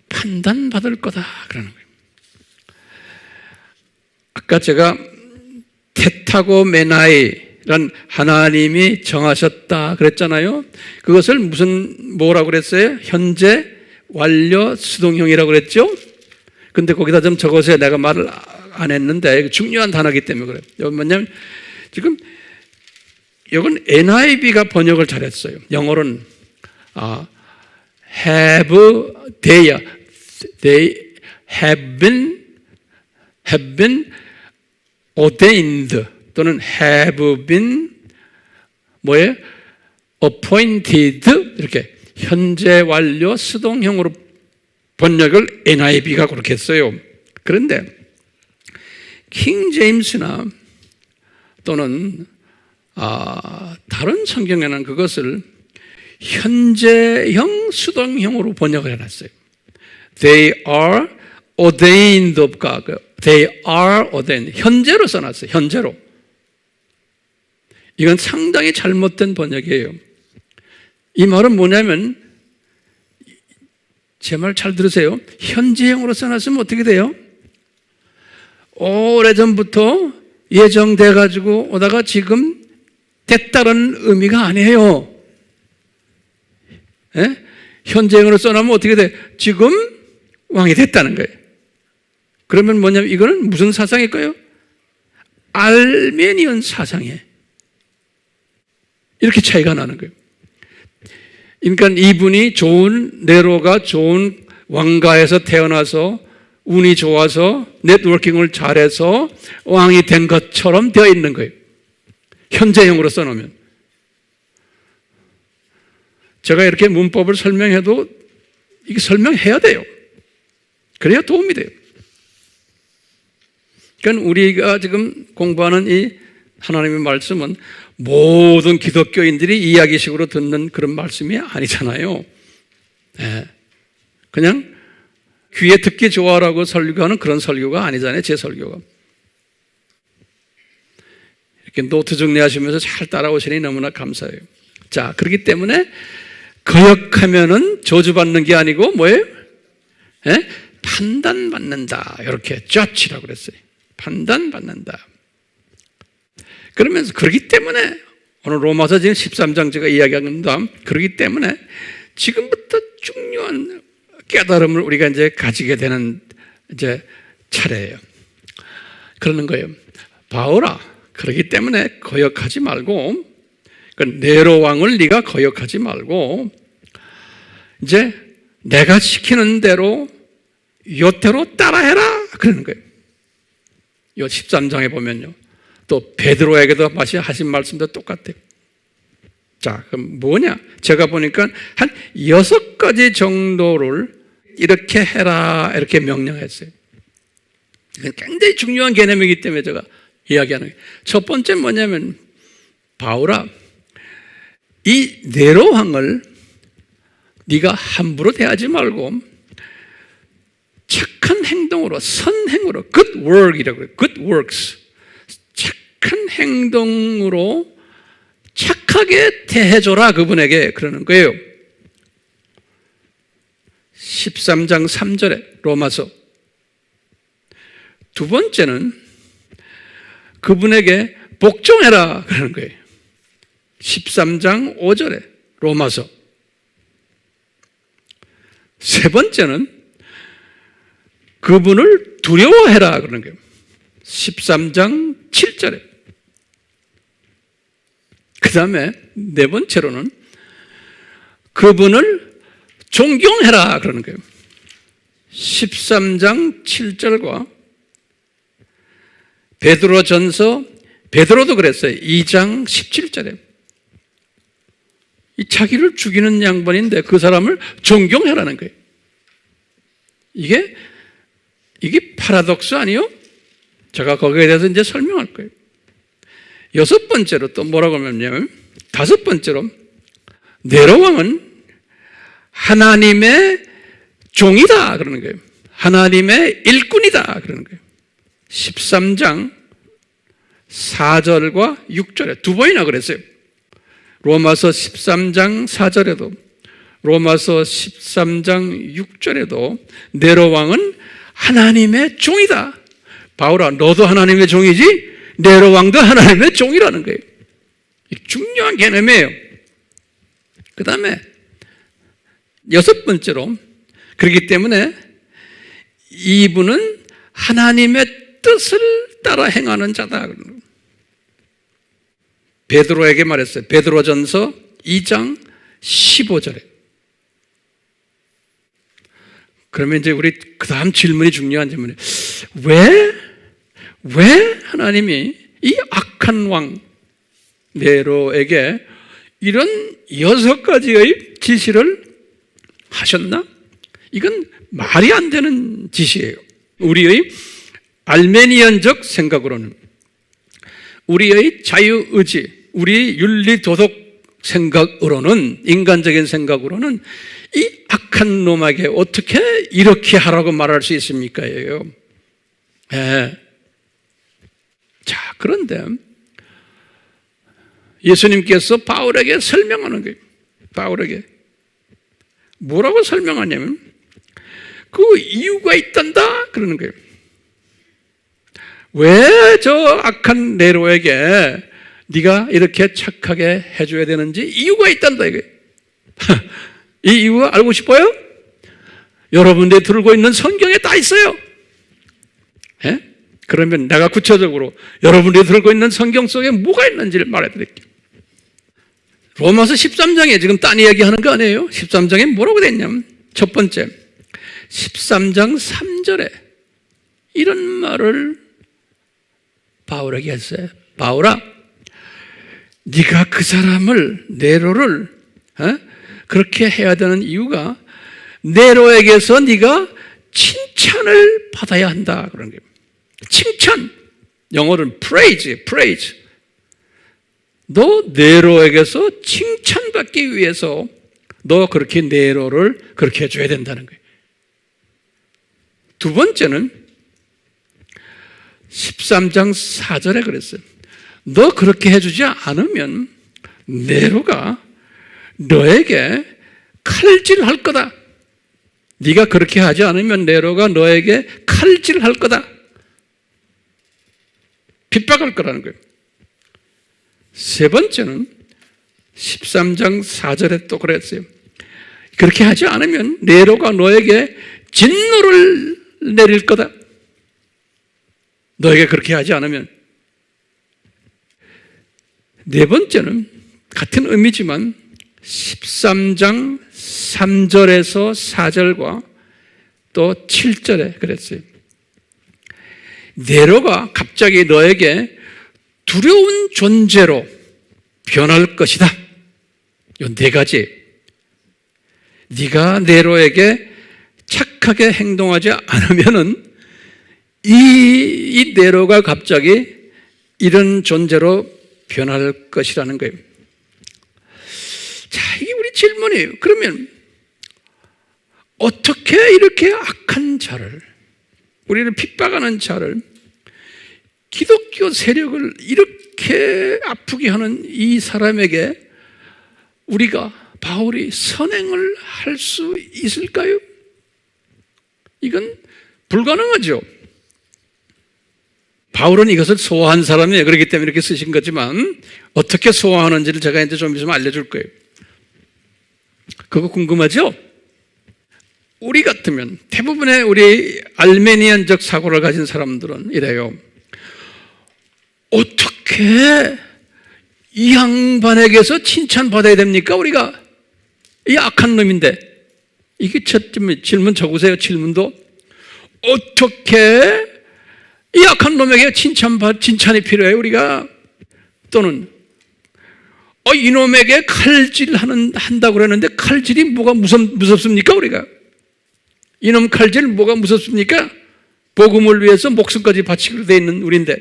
판단받을 거다 그러는 거예요. 아까 제가 테타고 메나이란 하나님이 정하셨다 그랬잖아요. 그것을 뭐라고 그랬어요? 현재 완료 수동형이라고 그랬죠? 근데 거기다 좀 적어서 내가 말을 안 했는데 중요한 단어이기 때문에 그래요. 이건 뭐냐면 지금 이건 NIV가 번역을 잘했어요. 영어로는 they have been ordained 또는 have been 뭐예요? appointed 이렇게 현재 완료 수동형으로 번역을 NIV가 그렇게 했어요. 그런데 킹 제임스나 또는 다른 성경에는 그것을 현재형 수동형으로 번역을 해놨어요. They are ordained of God. They are ordained. 현재로 써놨어요. 현재로. 이건 상당히 잘못된 번역이에요. 이 말은 뭐냐면 제 말 잘 들으세요. 현재형으로 써놨으면 어떻게 돼요? 오래전부터 예정돼 가지고 오다가 지금 됐다는 의미가 아니에요. 예? 현재형으로 써놓으면 어떻게 돼? 지금 왕이 됐다는 거예요. 그러면 뭐냐면 이거는 무슨 사상일까요? 알메니언 사상이에요. 이렇게 차이가 나는 거예요. 그러니까 이분이 네로가 좋은 왕가에서 태어나서 운이 좋아서 네트워킹을 잘해서 왕이 된 것처럼 되어 있는 거예요. 현재형으로 써놓으면. 제가 이렇게 문법을 설명해도 이게 설명해야 돼요. 그래야 도움이 돼요. 그러니까 우리가 지금 공부하는 이 하나님의 말씀은 모든 기독교인들이 이야기식으로 듣는 그런 말씀이 아니잖아요. 네. 그냥 귀에 듣기 좋아라고 설교하는 그런 설교가 아니잖아요. 제 설교가. 이렇게 노트 정리하시면서 잘 따라오시니 너무나 감사해요. 자, 그렇기 때문에 거역하면은 저주받는 게 아니고 뭐예요? 네? 판단받는다. 이렇게 judge라고 그랬어요. 판단받는다. 그러면서 그렇기 때문에 오늘 로마서 지금 13장 제가 이야기합니다. 그렇기 때문에 지금부터 중요한 깨달음을 우리가 이제 가지게 되는 이제 차례예요. 그러는 거예요. 바울아, 그렇기 때문에 거역하지 말고, 그러니까 네로 왕을 네가 거역하지 말고, 이제 내가 시키는 대로 요태로 따라해라. 그러는 거예요. 요 13장에 보면요. 또 베드로에게도 마치 하신 말씀도 똑같아요. 자, 그럼 뭐냐? 제가 보니까 한 6가지 정도를 이렇게 해라 이렇게 명령했어요. 이건 굉장히 중요한 개념이기 때문에 제가 이야기하는 거예요. 첫 번째 뭐냐면 바울아, 이 네로 왕을 네가 함부로 대하지 말고 착한 행동으로, 선행으로, good work이라고 해요. good works. 착한 행동으로 착하게 대해줘라 그분에게 그러는 거예요. 13장 3절에 로마서. 두 번째는 그분에게 복종해라 그러는 거예요. 13장 5절에 로마서. 세 번째는 그분을 두려워해라 그러는 거예요. 13장 7절에. 그 다음에 네 번째로는 그분을 존경해라 그러는 거예요. 13장 7절과 베드로전서, 베드로도 그랬어요. 2장 17절에. 이 이 자기를 죽이는 양반인데 그 사람을 존경해라는 거예요. 이게 파라독스 아니요? 제가 거기에 대해서 이제 설명할 거예요. 여섯 번째로 또 뭐라고 하냐면, 다섯 번째로 네로 왕은 하나님의 종이다 그러는 거예요. 하나님의 일꾼이다 그러는 거예요. 13장 4절과 6절에 두 번이나 그랬어요. 로마서 13장 4절에도 로마서 13장 6절에도 네로 왕은 하나님의 종이다. 바울아, 너도 하나님의 종이지? 네로 왕도 하나님의 종이라는 거예요. 중요한 개념이에요. 그 다음에 여섯 번째로, 그렇기 때문에 이분은 하나님의 뜻을 따라 행하는 자다. 베드로에게 말했어요. 베드로전서 2장 15절에. 그러면 이제 우리 그 다음 질문이 중요한 질문이에요. 왜 하나님이 이 악한 왕 네로에게 이런 6가지의 지시를 하셨나? 이건 말이 안 되는 지시예요. 우리의 알메니안적 생각으로는, 우리의 자유의지, 우리 윤리도덕 생각으로는, 인간적인 생각으로는 이 악한 놈에게 어떻게 이렇게 하라고 말할 수 있습니까? 예. 자, 그런데 예수님께서 바울에게 설명하는 거예요. 바울에게 뭐라고 설명하냐면 그 이유가 있단다 그러는 거예요. 왜 저 악한 네로에게 네가 이렇게 착하게 해줘야 되는지 이유가 있단다 이거예요. 이 이유 알고 싶어요? 여러분들이 들고 있는 성경에 다 있어요. 예? 그러면 내가 구체적으로 여러분들이 들고 있는 성경 속에 뭐가 있는지를 말해드릴게요. 로마서 13장에 지금 딴 이야기 하는 거 아니에요? 13장에 뭐라고 돼 있냐면, 첫 번째 13장 3절에 이런 말을 바울에게 했어요. 바울아, 네가 그 사람을, 네로를 그렇게 해야 되는 이유가 네로에게서 네가 칭찬을 받아야 한다 그런 거예요. 칭찬, 영어로는 praise. 너 네로에게서 칭찬받기 위해서 너 그렇게 네로를 그렇게 해줘야 된다는 거예요. 두 번째는 13장 4절에 그랬어요. 너 그렇게 해주지 않으면 네로가 너에게 칼질할 거다. 네가 그렇게 하지 않으면 네로가 너에게 칼질할 거다. 핍박할 거라는 거예요. 세 번째는 13장 4절에 또 그랬어요. 그렇게 하지 않으면 네로가 너에게 진노를 내릴 거다. 너에게 그렇게 하지 않으면. 네 번째는 같은 의미지만 13장 3절에서 4절과 또 7절에 그랬어요. 네로가 갑자기 너에게 두려운 존재로 변할 것이다. 이 네 가지. 네가 네로에게 착하게 행동하지 않으면은 이 네로가 갑자기 이런 존재로 변할 것이라는 거예요. 자, 이게 우리 질문이에요. 그러면 어떻게 이렇게 악한 자를, 우리를 핍박하는 자를, 기독교 세력을 이렇게 아프게 하는 이 사람에게 우리가, 바울이 선행을 할 수 있을까요? 이건 불가능하죠. 바울은 이것을 소화한 사람이에요. 그렇기 때문에 이렇게 쓰신 거지만 어떻게 소화하는지를 제가 이제 좀 있으면 알려줄 거예요. 그거 궁금하죠? 우리 같으면, 대부분의 우리 알메니안적 사고를 가진 사람들은 이래요. 어떻게 이 양반에게서 칭찬받아야 됩니까? 우리가 이 악한 놈인데. 이게 첫 질문 적으세요. 질문도 어떻게 이 악한 놈에게 칭찬이 필요해요 우리가? 또는 이놈에게 한다고 그러는데 칼질이 뭐가 무섭습니까, 우리가? 이놈 칼질 뭐가 무섭습니까? 복음을 위해서 목숨까지 바치기로 되어 있는 우리인데,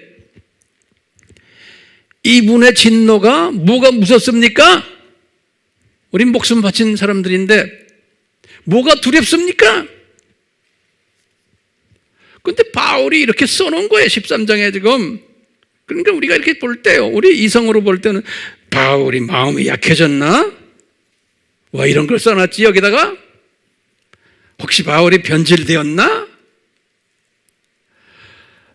이분의 진노가 뭐가 무섭습니까? 우린 목숨 바친 사람들인데 뭐가 두렵습니까? 근데 바울이 이렇게 써놓은 거예요, 13장에 지금. 그러니까 우리가 이렇게 볼 때요, 우리 이성으로 볼 때는 바울이 마음이 약해졌나? 와, 이런 걸 써놨지 여기다가? 혹시 바울이 변질되었나?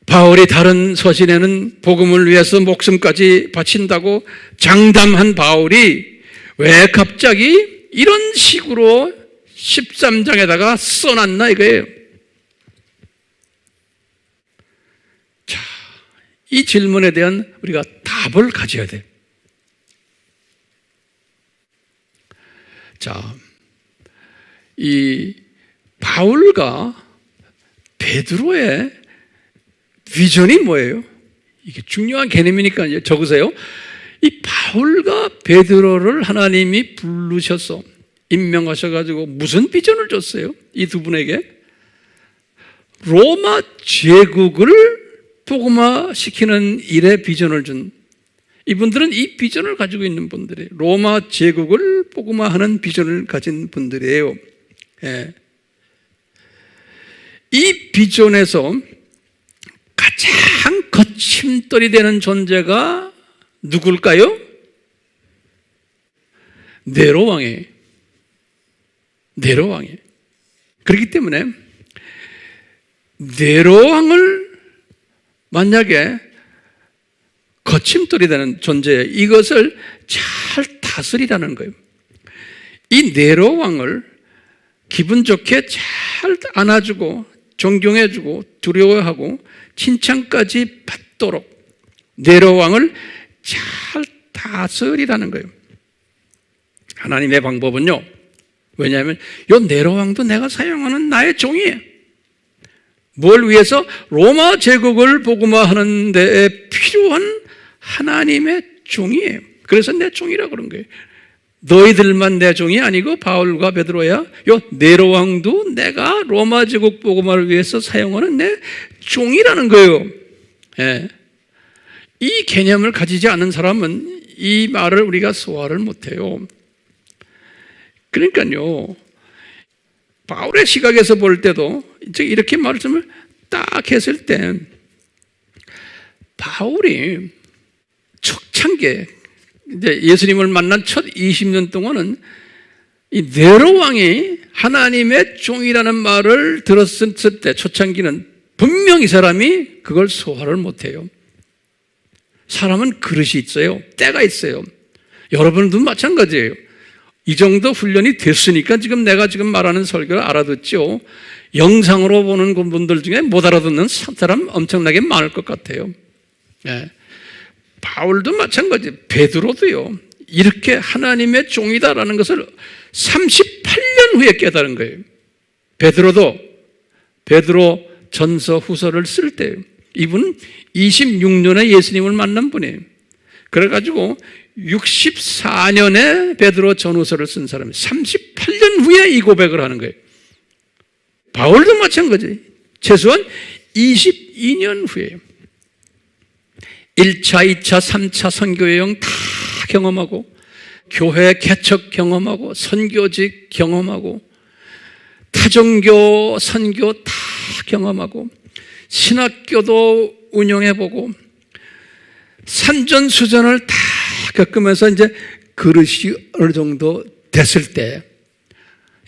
바울이 다른 서신에는 복음을 위해서 목숨까지 바친다고 장담한 바울이 왜 갑자기 이런 식으로 13장에다가 써놨나 이거예요. 자, 이 질문에 대한 우리가 답을 가져야 돼. 자, 이 바울과 베드로의 비전이 뭐예요? 이게 중요한 개념이니까 이제 적으세요. 이 바울과 베드로를 하나님이 부르셔서 임명하셔가지고 무슨 비전을 줬어요? 이 두 분에게 로마 제국을 복음화시키는 일에 비전을 준, 이분들은 이 비전을 가지고 있는 분들이에요. 로마 제국을 복음화하는 비전을 가진 분들이에요. 예. 이 비전에서 가장 거침돌이 되는 존재가 누굴까요? 네로 왕이에요. 네로 왕이에요. 그렇기 때문에 네로 왕을 만약에 거침돌이 되는 존재, 이것을 잘 다스리라는 거예요. 이 네로 왕을 기분 좋게 잘 안아주고 존경해주고 두려워하고 칭찬까지 받도록 네로 왕을 잘 다스리라는 거예요. 하나님의 방법은요, 왜냐하면 이 네로 왕도 내가 사용하는 나의 종이에요. 뭘 위해서? 로마 제국을 복음화하는 데에 필요한 하나님의 종이에요. 그래서 내 종이라고 그런 거예요. 너희들만 내 종이 아니고 바울과 베드로야, 요 네로 왕도 내가 로마 제국 복음화를 위해서 사용하는 내 종이라는 거예요. 예. 이 개념을 가지지 않은 사람은 이 말을 우리가 소화를 못해요. 그러니까요, 바울의 시각에서 볼 때도 이렇게 말씀을 딱 했을 때, 바울이 초창기에 이제 예수님을 만난 첫 20년 동안은 이 네로 왕이 하나님의 종이라는 말을 들었을 때, 초창기는 분명히 사람이 그걸 소화를 못해요. 사람은 그릇이 있어요. 때가 있어요. 여러분도 마찬가지예요. 이 정도 훈련이 됐으니까 지금 내가 지금 말하는 설교를 알아듣죠. 영상으로 보는 분들 중에 못 알아듣는 사람 엄청나게 많을 것 같아요. 네. 바울도 마찬가지, 베드로도요, 이렇게 하나님의 종이다라는 것을 38년 후에 깨달은 거예요. 베드로 전서 후서를 쓸 때 이분은 26년에 예수님을 만난 분이에요. 그래가지고 64년에 베드로 전후서를 쓴 사람이 38년 후에 이 고백을 하는 거예요. 바울도 마찬가지, 최소한 22년 후에요. 1차, 2차, 3차 선교여행 다 경험하고, 교회 개척 경험하고, 선교직 경험하고, 타종교 선교 다 경험하고, 신학교도 운영해보고, 산전수전을 다 겪으면서 이제 그릇이 어느 정도 됐을 때,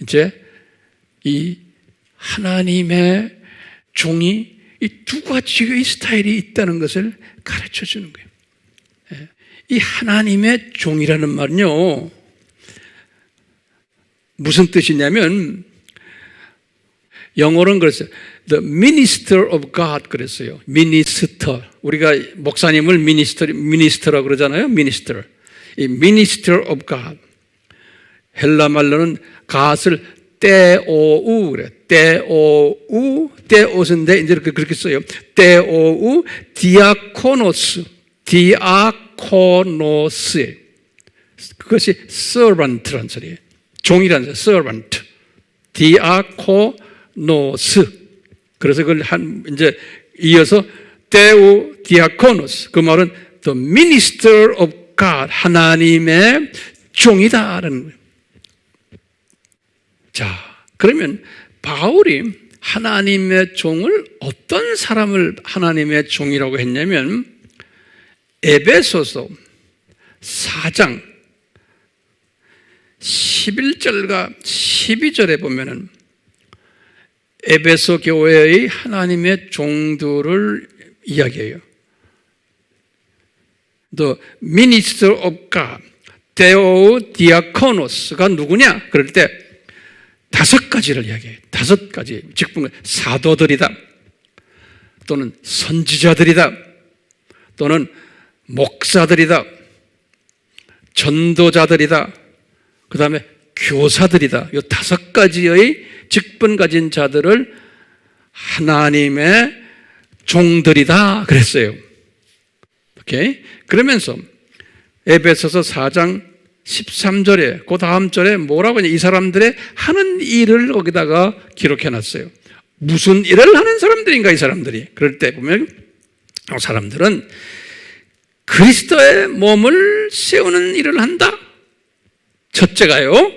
이제 이 하나님의 종이 이 두 가지의 스타일이 있다는 것을 가르쳐 주는 거예요. 이 하나님의 종이라는 말은요, 무슨 뜻이냐면, 영어로는 그랬어요. The minister of God 그랬어요. minister. 우리가 목사님을 minister라고 그러잖아요. minister. 이 minister of God. 헬라 말로는 God을 떼오우 그래. 떼오스인데 이제 그렇게 써요. 떼오우 디아코노스. 그것이 servant라는 소리예요. 종이라는 소리, servant. diakonos. 그래서 그걸 이제 이어서 데우 디아코노스. 그 말은 the minister of God. 하나님의 종이다라는 거예요. 자, 그러면 바울이 하나님의 종을 어떤 사람을 하나님의 종이라고 했냐면 에베소서 4장 11절과 12절에 보면은 에베소 교회의 하나님의 종들을 이야기해요. The minister of God, 데오 디아코노스가 누구냐? 그럴 때 5가지를 이야기해요. 5가지 직분, 사도들이다, 또는 선지자들이다, 또는 목사들이다, 전도자들이다, 그 다음에 교사들이다. 이 5가지의 직분 가진 자들을 하나님의 종들이다 그랬어요. 오케이? 그러면서 에베소서 4장 13절에 그 다음 절에 뭐라고 하냐, 이 사람들의 하는 일을 거기다가 기록해 놨어요. 무슨 일을 하는 사람들인가 이 사람들이. 그럴 때 보면 이 사람들은 그리스도의 몸을 세우는 일을 한다. 첫째가요.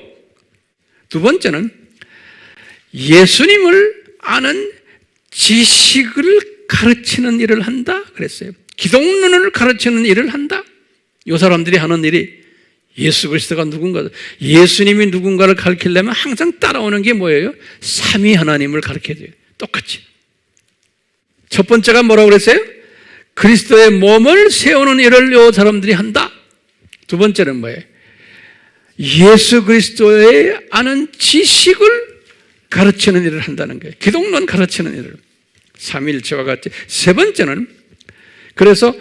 두 번째는 예수님을 아는 지식을 가르치는 일을 한다 그랬어요. 기독론을 가르치는 일을 한다. 이 사람들이 하는 일이 예수 그리스도가 누군가, 예수님이 누군가를 가르치려면 항상 따라오는 게 뭐예요? 삼위 하나님을 가르쳐야 돼요. 똑같이. 첫 번째가 뭐라고 그랬어요? 그리스도의 몸을 세우는 일을 이 사람들이 한다. 두 번째는 뭐예요? 예수 그리스도의 아는 지식을 가르치는 일을 한다는 거예요. 기독론 가르치는 일을. 삼위일체와 같이. 세 번째는 그래서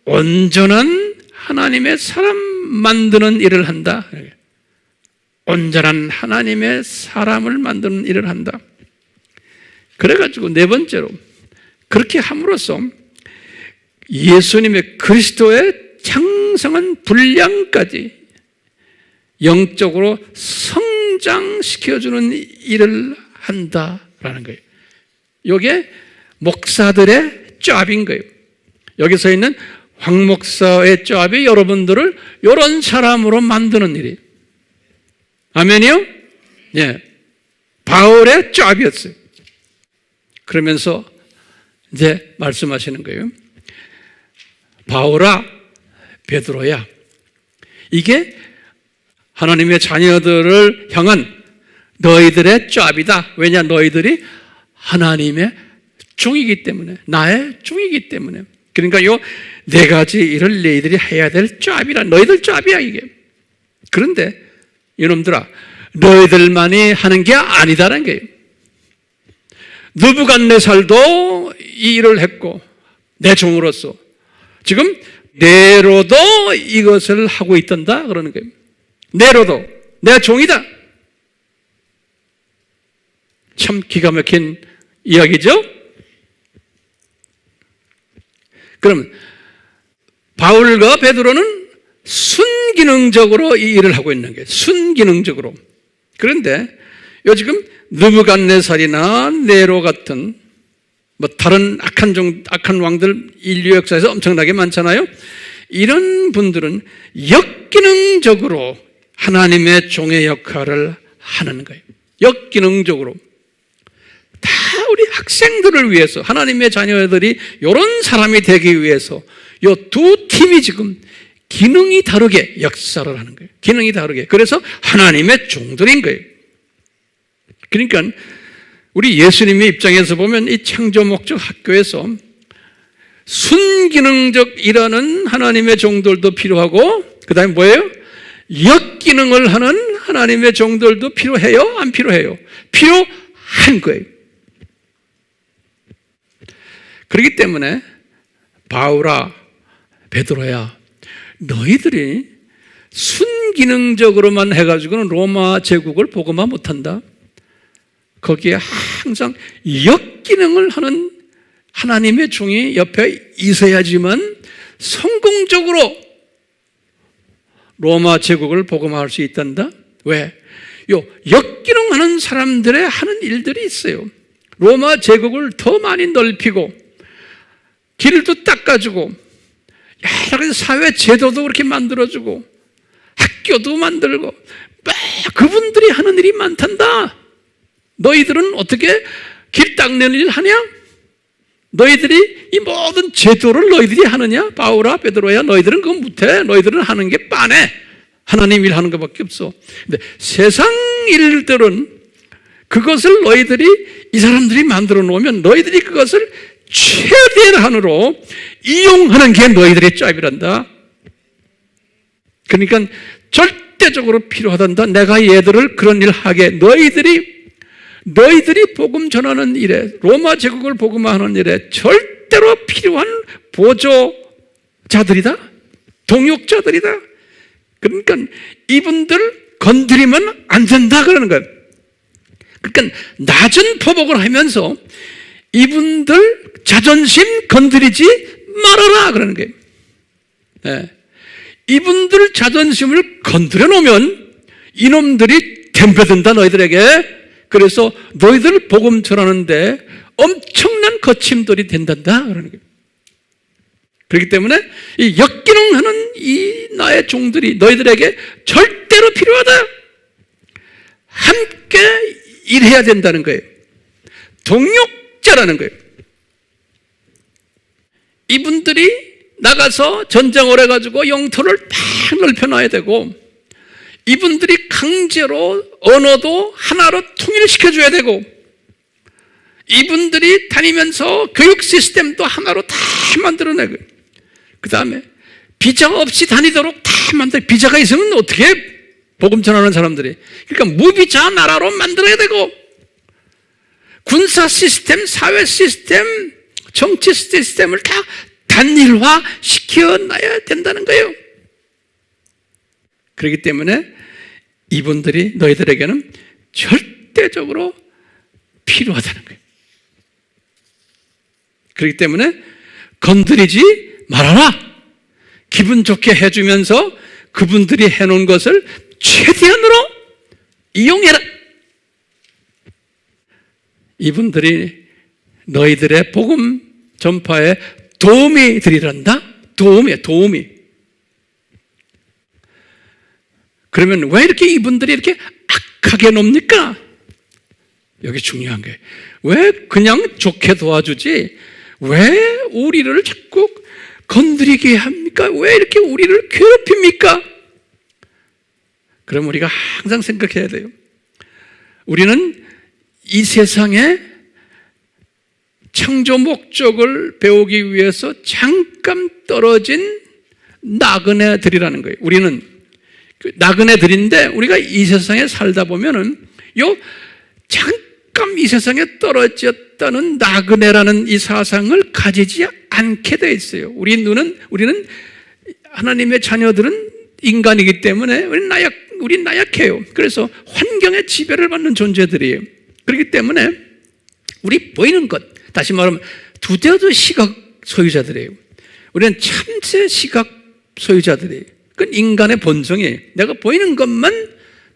온전한 하나님의 사람 만드는 일을 한다. 온전한 하나님의 사람을 만드는 일을 한다. 그래가지고 네 번째로 그렇게 함으로써 예수님의 그리스도의 창성한 분량까지 영적으로 성장시켜주는 일을 한다라는 거예요. 이게 목사들의 쫌인 거예요. 여기 서 있는 황 목사의 쫌이 여러분들을 이런 사람으로 만드는 일이에요. 아멘이요? 예. 바울의 쫌이었어요. 그러면서 이제 말씀하시는 거예요. 바울아, 베드로야, 이게 하나님의 자녀들을 향한 너희들의 쫌이다. 왜냐? 너희들이 하나님의 종이기 때문에, 나의 종이기 때문에. 그러니까 요 4가지 일을 너희들이 해야 될 쫌이라, 너희들 쫌이야 이게. 그런데 이놈들아, 너희들만이 하는 게 아니다라는 거예요. 느부갓네살도 이 일을 했고 내 종으로서 지금 네로도 이것을 하고 있던다 그러는 거예요. 네로도 내 종이다. 참 기가 막힌 이야기죠. 그럼 바울과 베드로는 순기능적으로 이 일을 하고 있는 거예요. 순기능적으로. 그런데 요 지금 느부갓네살이나 네로 같은 뭐 다른 악한 왕들 인류 역사에서 엄청나게 많잖아요. 이런 분들은 역기능적으로 하나님의 종의 역할을 하는 거예요. 역기능적으로. 다 우리 학생들을 위해서, 하나님의 자녀들이 이런 사람이 되기 위해서 이 두 팀이 지금 기능이 다르게 역사를 하는 거예요. 기능이 다르게. 그래서 하나님의 종들인 거예요. 그러니까 우리 예수님의 입장에서 보면 이 창조 목적 학교에서 순기능적 일하는 하나님의 종들도 필요하고, 그 다음에 뭐예요? 역기능을 하는 하나님의 종들도 필요해요? 안 필요해요? 필요한 거예요. 그렇기 때문에 바울아, 베드로야, 너희들이 순기능적으로만 해가지고는 로마 제국을 복음화 못한다. 거기에 항상 역기능을 하는 하나님의 종이 옆에 있어야지만 성공적으로 로마 제국을 복음화할 수 있단다. 왜? 역기능하는 사람들의 하는 일들이 있어요. 로마 제국을 더 많이 넓히고 길도 닦아주고 여러 가지 사회 제도도 그렇게 만들어주고 학교도 만들고 그분들이 하는 일이 많단다. 너희들은 어떻게 길 닦는 일 하냐? 너희들이 이 모든 제도를 너희들이 하느냐? 바울아, 베드로야, 너희들은 그거 못해. 너희들은 하는 게 빤해. 하나님 일 하는 것밖에 없어. 근데 세상 일들은 그것을 너희들이 이 사람들이 만들어 놓으면 너희들이 그것을 최대한으로 이용하는 게 너희들의 짭이란다. 그러니까 절대적으로 필요하단다. 내가 얘들을 그런 일 하게 너희들이 복음 전하는 일에 로마 제국을 복음화하는 일에 절대로 필요한 보조자들이다. 동역자들이다. 그러니까 이분들 건드리면 안 된다 그러는 거예요. 그러니까 낮은 포복을 하면서 이분들 자존심 건드리지 말아라 그러는 거예요. 네. 이분들 자존심을 건드려 놓으면 이놈들이 덤벼든다 너희들에게. 그래서 너희들 복음 전하는데 엄청난 거침돌이 된단다 그러는 거예요. 그렇기 때문에 이 역기능하는 이 나의 종들이 너희들에게 절대로 필요하다. 함께 일해야 된다는 거예요. 동역자라는 거예요. 이분들이 나가서 전쟁을 해가지고 영토를 팍 넓혀놔야 되고 이분들이 강제로 언어도 하나로 통일시켜줘야 되고 이분들이 다니면서 교육 시스템도 하나로 다 만들어내고 그 다음에 비자 없이 다니도록 다 만들어. 비자가 있으면 어떻게 복음 전하는 사람들이. 그러니까 무비자 나라로 만들어야 되고 군사 시스템, 사회 시스템, 정치 시스템을 다 단일화 시켜놔야 된다는 거예요. 그렇기 때문에 이분들이 너희들에게는 절대적으로 필요하다는 거예요. 그렇기 때문에 건드리지 말아라. 기분 좋게 해주면서 그분들이 해놓은 것을 최대한으로 이용해라. 이분들이 너희들의 복음 전파에 도움이 되리란다. 도움이. 그러면 왜 이렇게 이분들이 이렇게 악하게 놉니까? 여기 중요한 게 왜 그냥 좋게 도와주지 왜 우리를 자꾸 건드리게 합니까? 왜 이렇게 우리를 괴롭힙니까? 그럼 우리가 항상 생각해야 돼요. 우리는 이 세상에 창조 목적을 배우기 위해서 잠깐 떨어진 나그네들이라는 거예요. 우리는 나그네들인데 우리가 이 세상에 살다 보면은 잠깐 이 세상에 떨어졌다는 나그네라는 이 사상을 가지지 않게 돼 있어요. 우리는 하나님의 자녀들은 인간이기 때문에 우린 나약해요. 그래서 환경의 지배를 받는 존재들이에요. 그렇기 때문에 우리 보이는 것, 다시 말하면 두더지 시각 소유자들이에요. 우리는 참새 시각 소유자들이에요. 그건 인간의 본성이에요. 내가 보이는 것만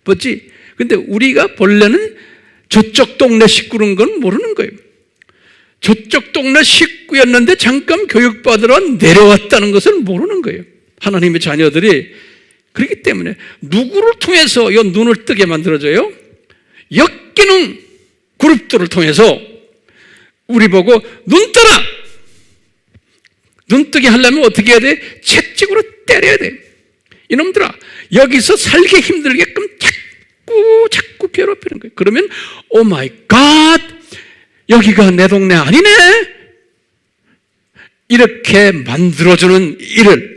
보지. 근데 우리가 본래는 저쪽 동네 식구는 건 모르는 거예요. 저쪽 동네 식구였는데 잠깐 교육받으러 내려왔다는 것을 모르는 거예요. 하나님의 자녀들이. 그렇기 때문에 누구를 통해서 이 눈을 뜨게 만들어줘요? 역기능 그룹들을 통해서 우리 보고 눈 떠라! 눈 뜨게 하려면 어떻게 해야 돼? 채찍으로 때려야 돼. 이놈들아, 여기서 살기 힘들게끔 자꾸 괴롭히는 거예요. 그러면 오 마이 갓, 여기가 내 동네 아니네. 이렇게 만들어주는 일을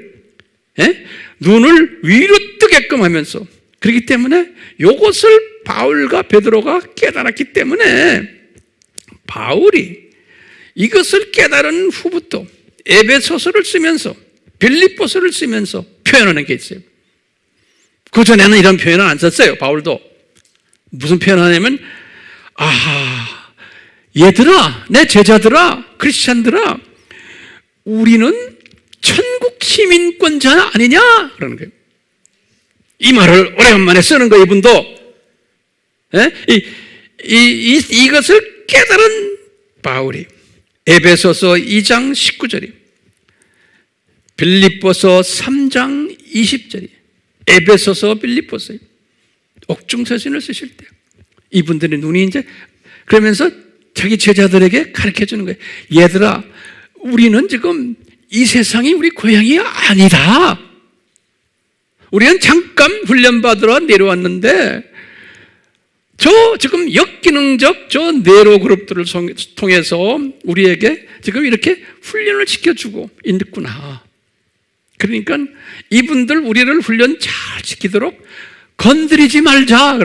눈을 위로 뜨게끔 하면서, 그렇기 때문에 이것을 바울과 베드로가 깨달았기 때문에 바울이 이것을 깨달은 후부터 에베소서를 쓰면서 빌립보서를 쓰면서 표현하는 게 있어요. 그전에는 이런 표현을 안 썼어요. 바울도 무슨 표현을 하냐면 얘들아, 내 제자들아, 크리스찬들아, 우리는 천국 시민권자 아니냐? 그러는 거예요. 이 말을 오래간만에 쓰는 거, 이분도. 예? 이것을 깨달은 바울이 에베소서 2장 19절이, 빌립보서 3장 20절이, 에베소서 빌립보서 옥중서신을 쓰실 때 이분들의 눈이 이제 그러면서 자기 제자들에게 가르쳐 주는 거예요. 얘들아, 우리는 지금 이 세상이 우리 고향이 아니다. 우리는 잠깐 훈련받으러 내려왔는데 지금 역기능적 네로 그룹들을 통해서 우리에게 지금 이렇게 훈련을 시켜주고 있구나. 그러니까 이분들 우리를 훈련 잘 시키도록 건드리지 말자.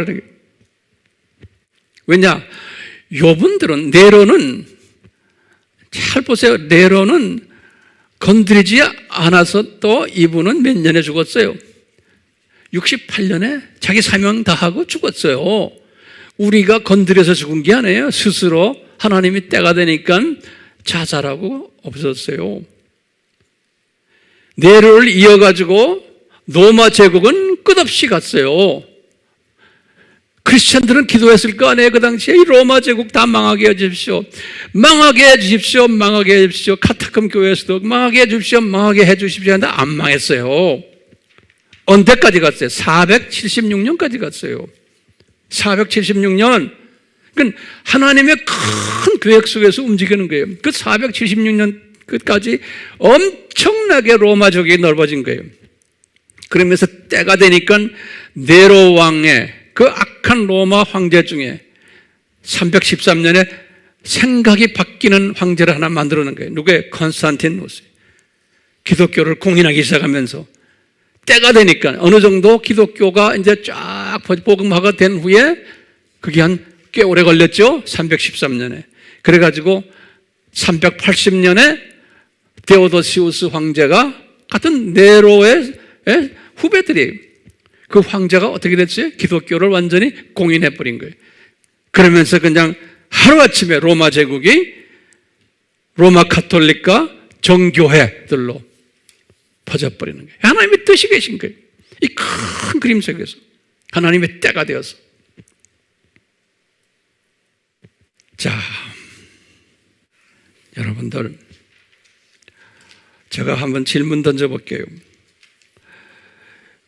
왜냐? 요분들은, 네로는, 잘 보세요. 네로는 건드리지 않아서 또 이분은 몇 년에 죽었어요? 68년에 자기 사명 다하고 죽었어요. 우리가 건드려서 죽은 게 아니에요. 스스로 하나님이 때가 되니까 자살하고 없었어요. 네로를 이어가지고 로마 제국은 끝없이 갔어요. 크리스천들은 기도했을 거 아니에요. 그 당시에 이 로마 제국 다 망하게 해주십시오. 망하게 해주십시오. 망하게 해주십시오. 카타콤 교회에서도 망하게 해주십시오. 망하게 해주십시오. 하는데 안 망했어요. 언제까지 갔어요? 476년까지 갔어요. 476년. 그러니까 하나님의 큰 계획 속에서 움직이는 거예요. 그 476년 끝까지 엄청나게 로마족이 넓어진 거예요. 그러면서 때가 되니까 네로 왕의 그 악한 로마 황제 중에 313년에 생각이 바뀌는 황제를 하나 만들어 놓은 거예요. 누구예요? 콘스탄티누스. 기독교를 공인하기 시작하면서 때가 되니까 어느 정도 기독교가 이제 쫙 복음화가 된 후에 그게 한 꽤 오래 걸렸죠? 313년에. 그래가지고 380년에 데오도시우스 황제가 같은 네로의 후배들이, 그 황제가 어떻게 됐어요? 기독교를 완전히 공인해버린 거예요. 그러면서 그냥 하루아침에 로마 제국이 로마 카톨릭과 정교회들로 퍼져버리는 거예요. 하나님의 뜻이 계신 거예요. 이 큰 그림 속에서 하나님의 때가 되어서. 자, 여러분들, 제가 한번 질문 던져볼게요.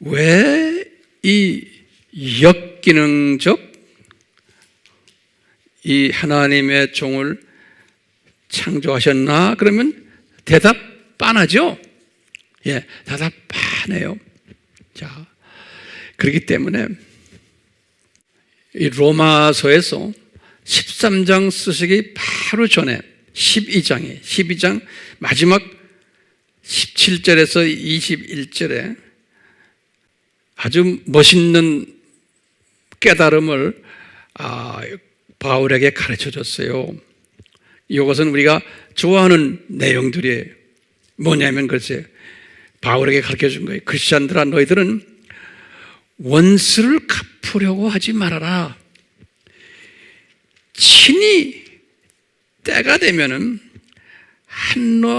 왜 이 역기능적 이 하나님의 종을 창조하셨나? 그러면 대답 빤하죠? 예, 대답 빤해요. 자, 그렇기 때문에 이 로마서에서 13장 쓰시기 바로 전에 12장 마지막 17절에서 21절에 아주 멋있는 깨달음을 바울에게 가르쳐 줬어요. 이것은 우리가 좋아하는 내용들이에요. 뭐냐면 글쎄, 바울에게 가르쳐 준 거예요. 크리스찬들아, 너희들은 원수를 갚으려고 하지 말아라. 친히 때가 되면은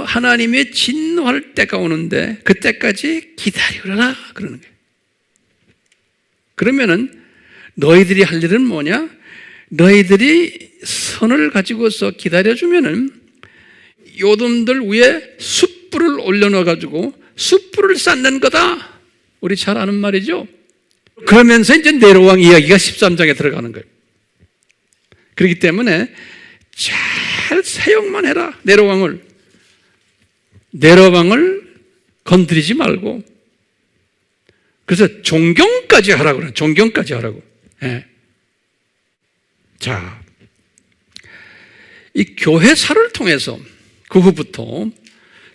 하나님의 진노할 때가 오는데 그때까지 기다리라 그러는 거예요. 그러면은 너희들이 할 일은 뭐냐? 너희들이 선을 가지고서 기다려주면은 요놈들 위에 숯불을 올려놔가지고 숯불을 쌓는 거다. 우리 잘 아는 말이죠. 그러면서 이제 네로왕 이야기가 13장에 들어가는 거예요. 그렇기 때문에 잘 사용만 해라. 네로왕을 건드리지 말고. 그래서 존경까지 하라고 그래요. 존경까지 하라고. 예. 자, 이 교회사를 통해서 그 후부터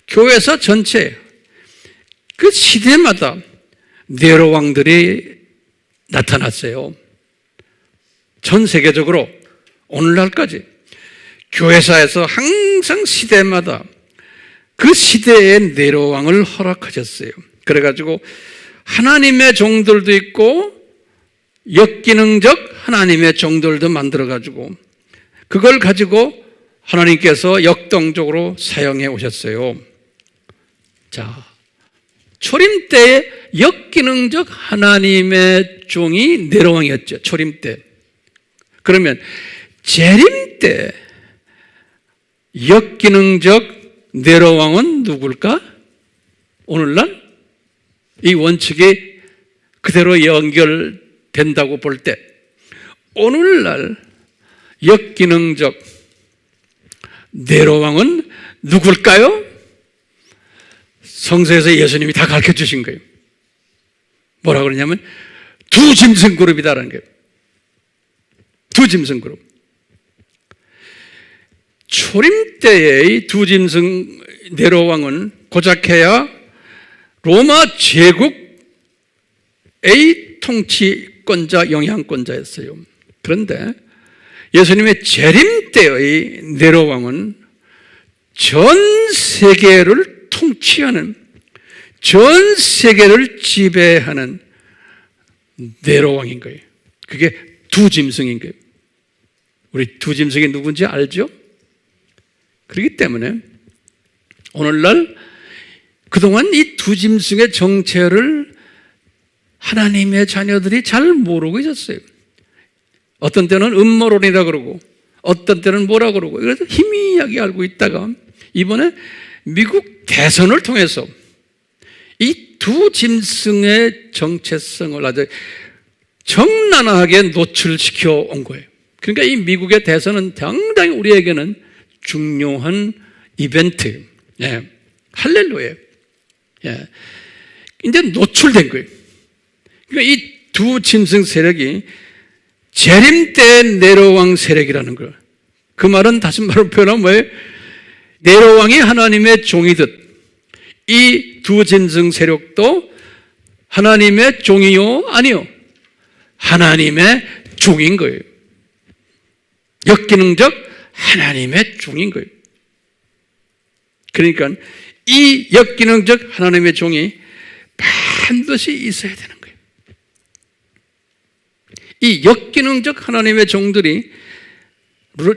교회사 전체 그 시대마다 네로 왕들이 나타났어요. 전 세계적으로 오늘날까지 교회사에서 항상 시대마다 그 시대의 네로 왕을 허락하셨어요. 그래가지고 하나님의 종들도 있고 역기능적 하나님의 종들도 만들어가지고 그걸 가지고 하나님께서 역동적으로 사용해 오셨어요. 자, 초림 때에 역기능적 하나님의 종이 네로왕이었죠. 초림 때. 그러면 재림 때 역기능적 네로왕은 누굴까? 오늘날 이 원칙이 그대로 연결된다고 볼 때 오늘날 역기능적 네로왕은 누굴까요? 성서에서 예수님이 다 가르쳐 주신 거예요. 뭐라고 그러냐면 두 짐승 그룹이다라는 거예요. 두 짐승 그룹. 초림 때의 두 짐승 네로왕은 고작해야 로마 제국의 통치권자, 영향권자였어요. 그런데 예수님의 재림 때의 네로왕은 전 세계를 통치하는, 전 세계를 지배하는 네로왕인 거예요. 그게 두 짐승인 거예요. 우리 두 짐승이 누군지 알죠? 그렇기 때문에 오늘날 그동안 이 두 짐승의 정체를 하나님의 자녀들이 잘 모르고 있었어요. 어떤 때는 음모론이라 그러고 어떤 때는 뭐라 그러고 그래서 희미하게 알고 있다가 이번에 미국 대선을 통해서 이 두 짐승의 정체성을 아주 적나라하게 노출시켜 온 거예요. 그러니까 이 미국의 대선은 상당히 우리에게는 중요한 이벤트예요. 예. 할렐루야. 예. 이제 노출된 거예요. 그러니까 이 두 짐승 세력이 재림 때 네로왕 세력이라는 거예요. 그 말은 다시 말로 표현하면 뭐예요? 네로왕이 하나님의 종이듯 이 두 짐승 세력도 하나님의 종이요? 아니요. 하나님의 종인 거예요. 역기능적 하나님의 종인 거예요. 그러니까 이 역기능적 하나님의 종이 반드시 있어야 되는 거예요. 이 역기능적 하나님의 종들이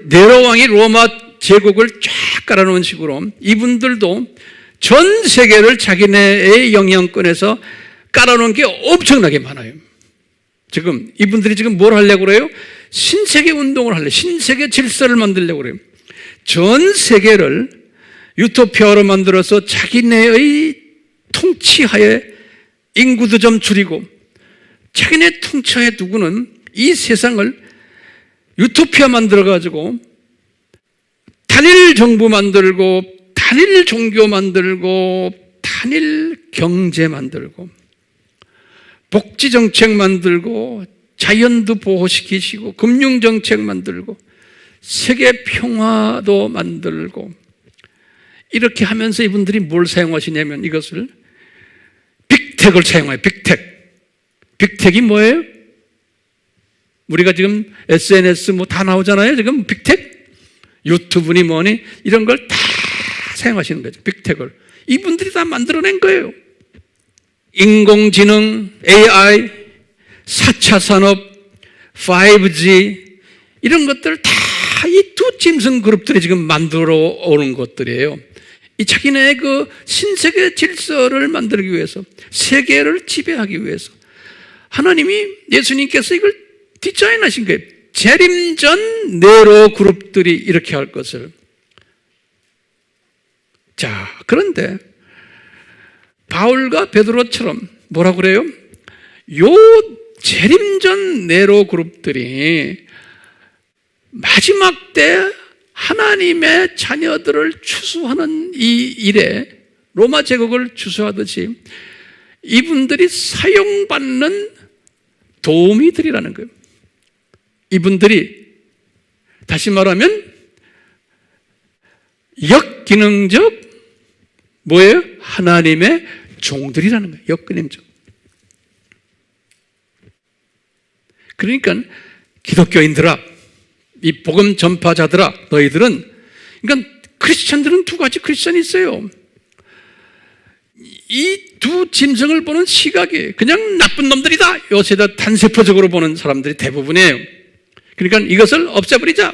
네로왕이 로마 제국을 쫙 깔아놓은 식으로 이분들도 전 세계를 자기네의 영향권에서 깔아놓은 게 엄청나게 많아요. 지금 이분들이 지금 뭘 하려고 그래요? 신세계 운동을 하려고, 신세계 질서를 만들려고 그래요. 전 세계를 유토피아로 만들어서 자기네의 통치하에 인구도 좀 줄이고 자기네 통치하에 두고는 이 세상을 유토피아 만들어가지고 단일 정부 만들고 단일 종교 만들고 단일 경제 만들고 복지정책 만들고 자연도 보호시키시고 금융정책 만들고 세계 평화도 만들고 이렇게 하면서 이분들이 뭘 사용하시냐면 이것을 빅텍을 사용해요. 빅텍이 뭐예요? 우리가 지금 SNS 뭐 다 나오잖아요. 지금 빅텍 유튜브니 뭐니 이런 걸 다 사용하시는 거죠. 빅텍을 이분들이 다 만들어낸 거예요. 인공지능, AI, 4차 산업, 5G 이런 것들 다 이 두 짐승 그룹들이 지금 만들어 오는 것들이에요. 이 자기네 그 신세계 질서를 만들기 위해서 세계를 지배하기 위해서 하나님이 예수님께서 이걸 디자인하신 거예요. 재림 전 네로 그룹들이 이렇게 할 것을. 자, 그런데 바울과 베드로처럼 뭐라고 그래요? 요 재림 전 네로 그룹들이 마지막 때 하나님의 자녀들을 추수하는 이 일에 로마 제국을 추수하듯이 이분들이 사용받는 도우미들이라는 거예요. 이분들이 다시 말하면 역기능적 뭐예요? 하나님의 종들이라는 거예요. 역기능적. 그러니까 기독교인들아, 이 복음 전파자들아, 너희들은 그러니까 크리스천들은 두 가지 크리스천이 있어요. 이 두 짐승을 보는 시각이 그냥 나쁜 놈들이다. 요새다 단세포적으로 보는 사람들이 대부분이에요. 그러니까 이것을 없애버리자.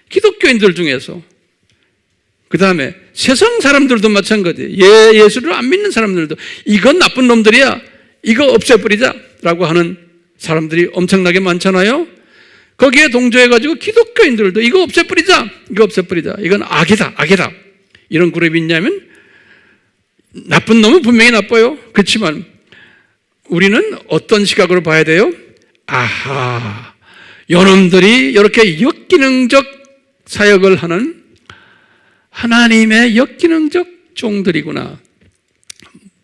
기독교인들 중에서. 그 다음에 세상 사람들도 마찬가지예요. 예수를 안 믿는 사람들도 이건 나쁜 놈들이야, 이거 없애버리자 라고 하는 사람들이 엄청나게 많잖아요. 거기에 동조해가지고 기독교인들도 이거 없애버리자, 이건 악이다, 이런 그룹이 있냐면, 나쁜 놈은 분명히 나빠요. 그렇지만 우리는 어떤 시각으로 봐야 돼요? 아하, 요놈들이 이렇게 역기능적 사역을 하는 하나님의 역기능적 종들이구나.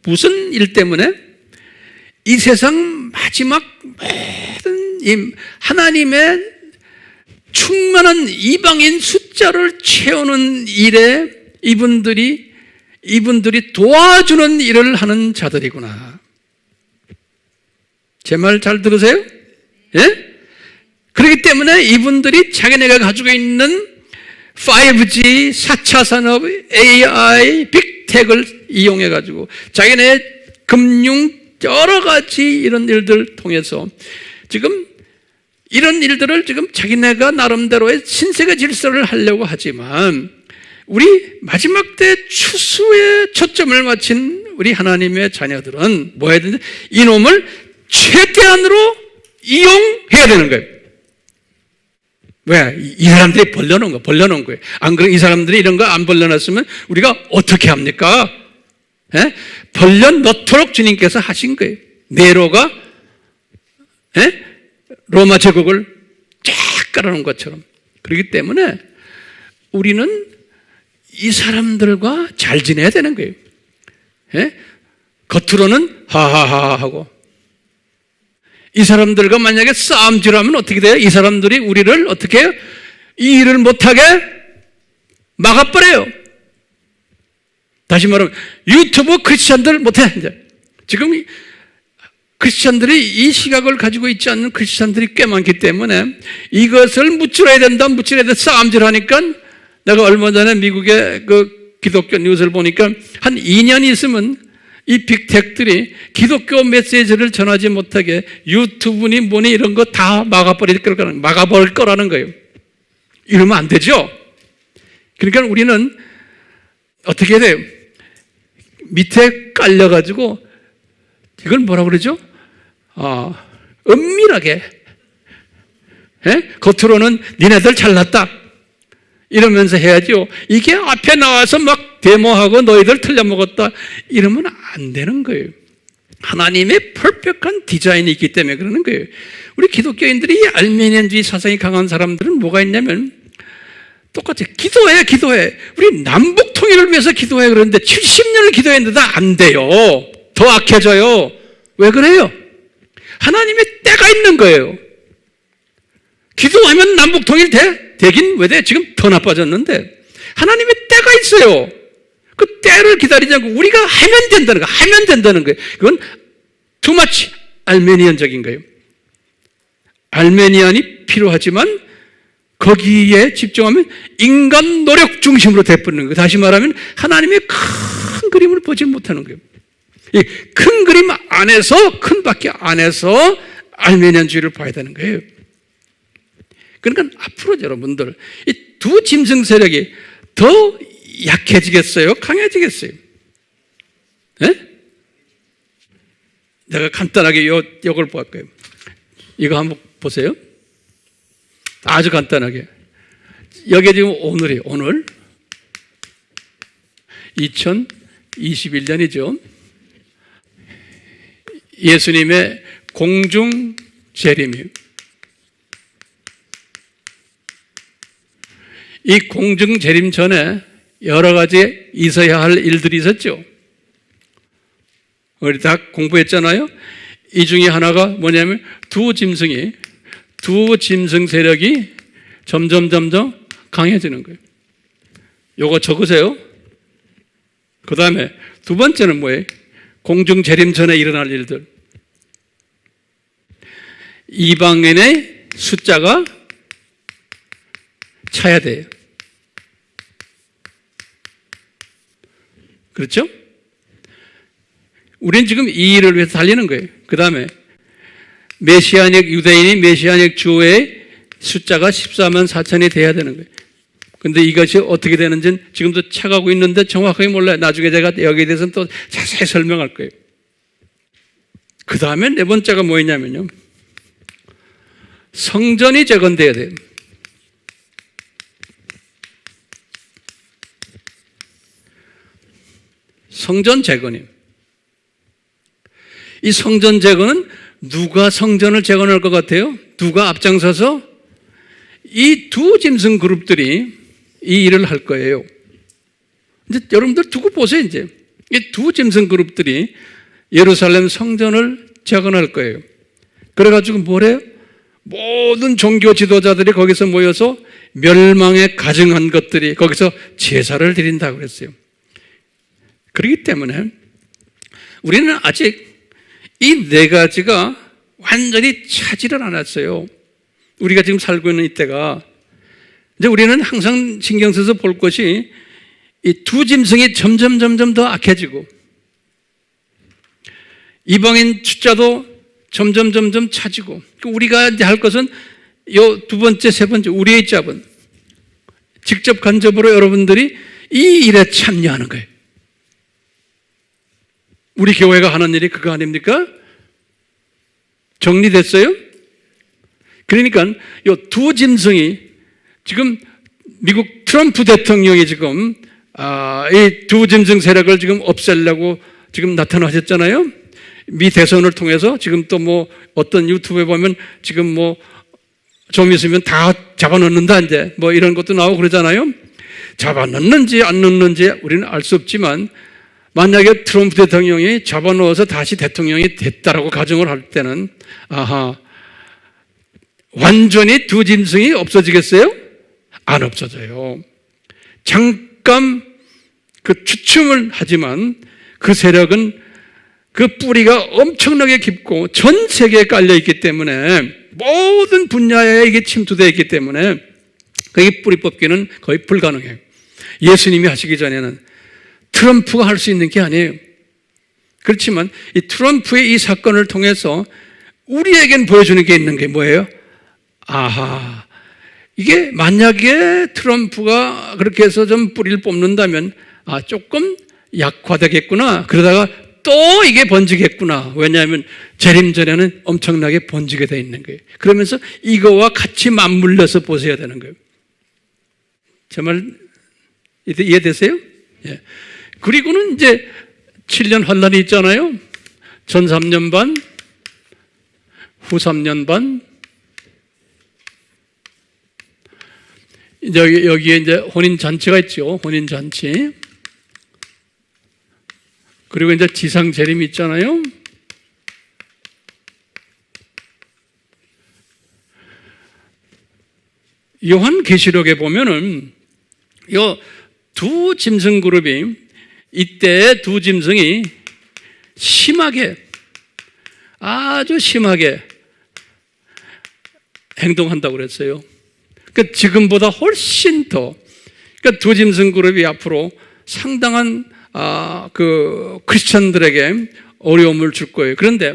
무슨 일 때문에? 이 세상 마지막 모든 하나님의 충만한 이방인 숫자를 채우는 일에 이분들이 도와주는 일을 하는 자들이구나. 제 말 잘 들으세요? 예? 그렇기 때문에 이분들이 자기네가 가지고 있는 5G, 4차 산업, AI, 빅텍을 이용해가지고 자기네 금융 여러 가지 이런 일들 통해서 지금 이런 일들을 지금 자기네가 나름대로의 신세계 질서를 하려고 하지만 우리 마지막 때 추수에 초점을 맞춘 우리 하나님의 자녀들은 뭐 해야 되는지 이놈을 최대한으로 이용해야 되는 거예요. 왜? 이 사람들이 벌려놓은 거예요. 안 그러면 이 사람들이 이런 거 안 벌려놨으면 우리가 어떻게 합니까? 예? 벌려놓도록 주님께서 하신 거예요. 네로가 로마 제국을 쫙 깔아놓은 것처럼. 그렇기 때문에 우리는 이 사람들과 잘 지내야 되는 거예요. 예? 겉으로는 하하하 하고 이 사람들과 만약에 싸움질하면 어떻게 돼요? 이 사람들이 우리를 어떻게 해요? 이 일을 못하게 막아버려요. 다시 말하면 유튜브 크리스찬들 못해. 이제 지금 크리스찬들이 이 시각을 가지고 있지 않는 크리스찬들이 꽤 많기 때문에 이것을 무찌러야 된다, 싸움질하니까 내가 얼마 전에 미국의 그 기독교 뉴스를 보니까 한 2년 있으면 이 빅텍들이 기독교 메시지를 전하지 못하게 유튜브니 뭐니 이런 거 다 막아버릴 거라는 거예요. 이러면 안 되죠. 그러니까 우리는 어떻게 해야 돼요? 밑에 깔려가지고 이걸 뭐라고 그러죠? 은밀하게 겉으로는 니네들 잘났다 이러면서 해야죠. 이게 앞에 나와서 막 데모하고 너희들 틀려먹었다 이러면 안 되는 거예요. 하나님의 퍼펙트한 디자인이 있기 때문에 그러는 거예요. 우리 기독교인들이 알메니안주의 사상이 강한 사람들은 뭐가 있냐면 똑같이 기도해. 우리 남북 통일을 위해서 기도해 그러는데 70년을 기도했는데도 안 돼요. 더 악해져요. 왜 그래요? 하나님의 때가 있는 거예요. 기도하면 남북 통일 되긴 왜 돼? 지금 더 나빠졌는데 하나님의 때가 있어요. 그 때를 기다리지 않고 우리가 하면 된다는 거예요. 그건 too much 알메니안적인 거예요. 알메니안이 필요하지만 거기에 집중하면 인간 노력 중심으로 돼버리는 거예요. 다시 말하면 하나님의 큰 그림을 보지 못하는 거예요. 이 큰 그림 안에서, 큰 바퀴 안에서 알메니안주의를 봐야 되는 거예요. 그러니까 앞으로 여러분들 이 두 짐승 세력이 더 약해지겠어요? 강해지겠어요? 네? 내가 간단하게 이걸 볼 거예요. 이거 한번 보세요. 아주 간단하게. 여기 지금 오늘 2021년이죠. 예수님의 공중 재림이에요. 이 공중 재림 전에 여러 가지 있어야 할 일들이 있었죠. 우리 다 공부했잖아요. 이 중에 하나가 뭐냐면 두 짐승 세력이 점점 강해지는 거예요. 요거 적으세요. 그 다음에 두 번째는 뭐예요? 공중 재림 전에 일어날 일들. 이방인의 숫자가 차야 돼요. 그렇죠? 우리는 지금 이 일을 위해서 달리는 거예요. 그 다음에 메시아닉 주의 숫자가 14만 4천이 돼야 되는 거예요. 근데 이것이 어떻게 되는지는 지금도 차가고 있는데 정확하게 몰라요. 나중에 제가 여기에 대해서는 또 자세히 설명할 거예요. 그 다음에 네 번째가 뭐였냐면요, 성전이 재건돼야 돼요. 성전 재건이에요. 이 성전 재건은 누가 성전을 재건할 것 같아요? 누가 앞장서서? 이 두 짐승 그룹들이 이 일을 할 거예요. 이제 여러분들 두고 보세요. 이제 이 두 짐승 그룹들이 예루살렘 성전을 재건할 거예요. 그래가지고 뭐래요? 모든 종교 지도자들이 거기서 모여서 멸망에 가증한 것들이 거기서 제사를 드린다고 그랬어요. 그렇기 때문에 우리는 아직 이 네 가지가 완전히 차지를 않았어요. 우리가 지금 살고 있는 이때가, 이제 우리는 항상 신경 써서 볼 것이 이 두 짐승이 점점 더 악해지고 이방인 숫자도 점점 차지고, 우리가 이제 할 것은 요 두 번째, 세 번째, 우리의 잡은 직접 간접으로 여러분들이 이 일에 참여하는 거예요. 우리 교회가 하는 일이 그거 아닙니까? 정리됐어요? 그러니까 이 두 짐승이 지금 미국 트럼프 대통령이 지금 이 두 짐승 세력을 지금 없애려고 지금 나타나셨잖아요. 미 대선을 통해서 지금 또 뭐 어떤 유튜브에 보면 지금 뭐 좀 있으면 다 잡아넣는다 이제 뭐 이런 것도 나오고 그러잖아요. 잡아넣는지 안 넣는지 우리는 알 수 없지만 만약에 트럼프 대통령이 잡아넣어서 다시 대통령이 됐다라고 가정을 할 때는 완전히 두 짐승이 없어지겠어요? 안 없어져요. 잠깐 그 추춤을 하지만 그 세력은 그 뿌리가 엄청나게 깊고 전 세계에 깔려 있기 때문에 모든 분야에 이게 침투되어 있기 때문에 그게 뿌리 뽑기는 거의 불가능해요. 예수님이 하시기 전에는 트럼프가 할 수 있는 게 아니에요. 그렇지만 이 트럼프의 이 사건을 통해서 우리에겐 보여주는 게 있는 게 뭐예요? 이게 만약에 트럼프가 그렇게 해서 좀 뿌리를 뽑는다면 조금 약화되겠구나. 그러다가 또 이게 번지겠구나. 왜냐하면 재림 전에는 엄청나게 번지게 돼 있는 거예요. 그러면서 이거와 같이 맞물려서 보셔야 되는 거예요. 제 말 이해되세요? 예. 그리고는 이제 7년 환란이 있잖아요. 전 3년 반, 후 3년 반. 이제 여기에 이제 혼인잔치가 있죠. 혼인잔치. 그리고 이제 지상 재림이 있잖아요. 요한계시록에 보면은 요 두 짐승 그룹이 이때 두 짐승이 심하게, 아주 심하게 행동한다고 그랬어요. 그러니까 지금보다 훨씬 더, 그러니까 두 짐승 그룹이 앞으로 상당한 그 크리스천들에게 어려움을 줄 거예요. 그런데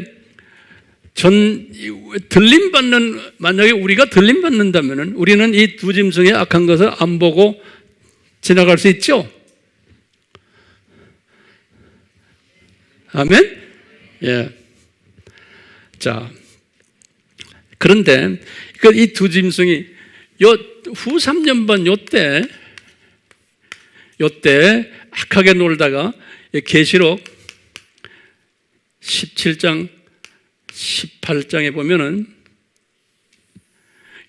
만약에 우리가 들림받는다면은 우리는 이 두 짐승의 악한 것을 안 보고 지나갈 수 있죠? 아멘? 예. 자, 그런데 이 두 짐승이 후 3년 반 요때 악하게 놀다가 계시록 17장 18장에 보면은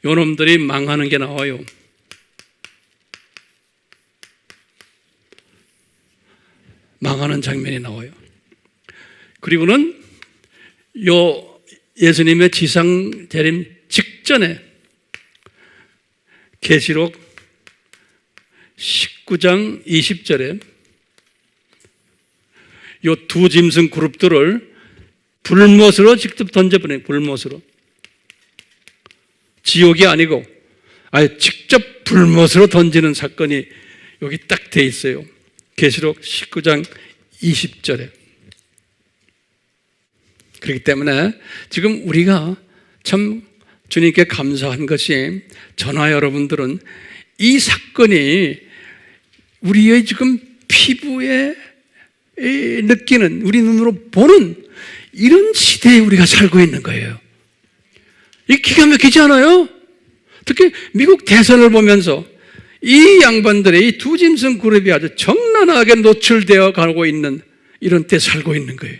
요 놈들이 망하는 게 나와요. 망하는 장면이 나와요. 그리고는 요 예수님의 지상 재림 직전에 계시록 19장 20절에 요 두 짐승 그룹들을 불못으로 직접 던져버려요. 불못으로. 지옥이 아니고 아예 직접 불못으로 던지는 사건이 여기 딱 돼 있어요. 계시록 19장 20절에. 그렇기 때문에 지금 우리가 참 주님께 감사한 것이 저나 여러분들은 이 사건이 우리의 지금 피부에 느끼는, 우리 눈으로 보는 이런 시대에 우리가 살고 있는 거예요. 이 기가 막히지 않아요? 특히 미국 대선을 보면서 이 양반들의 이 두 짐승 그룹이 아주 적나라하게 노출되어 가고 있는 이런 때 살고 있는 거예요.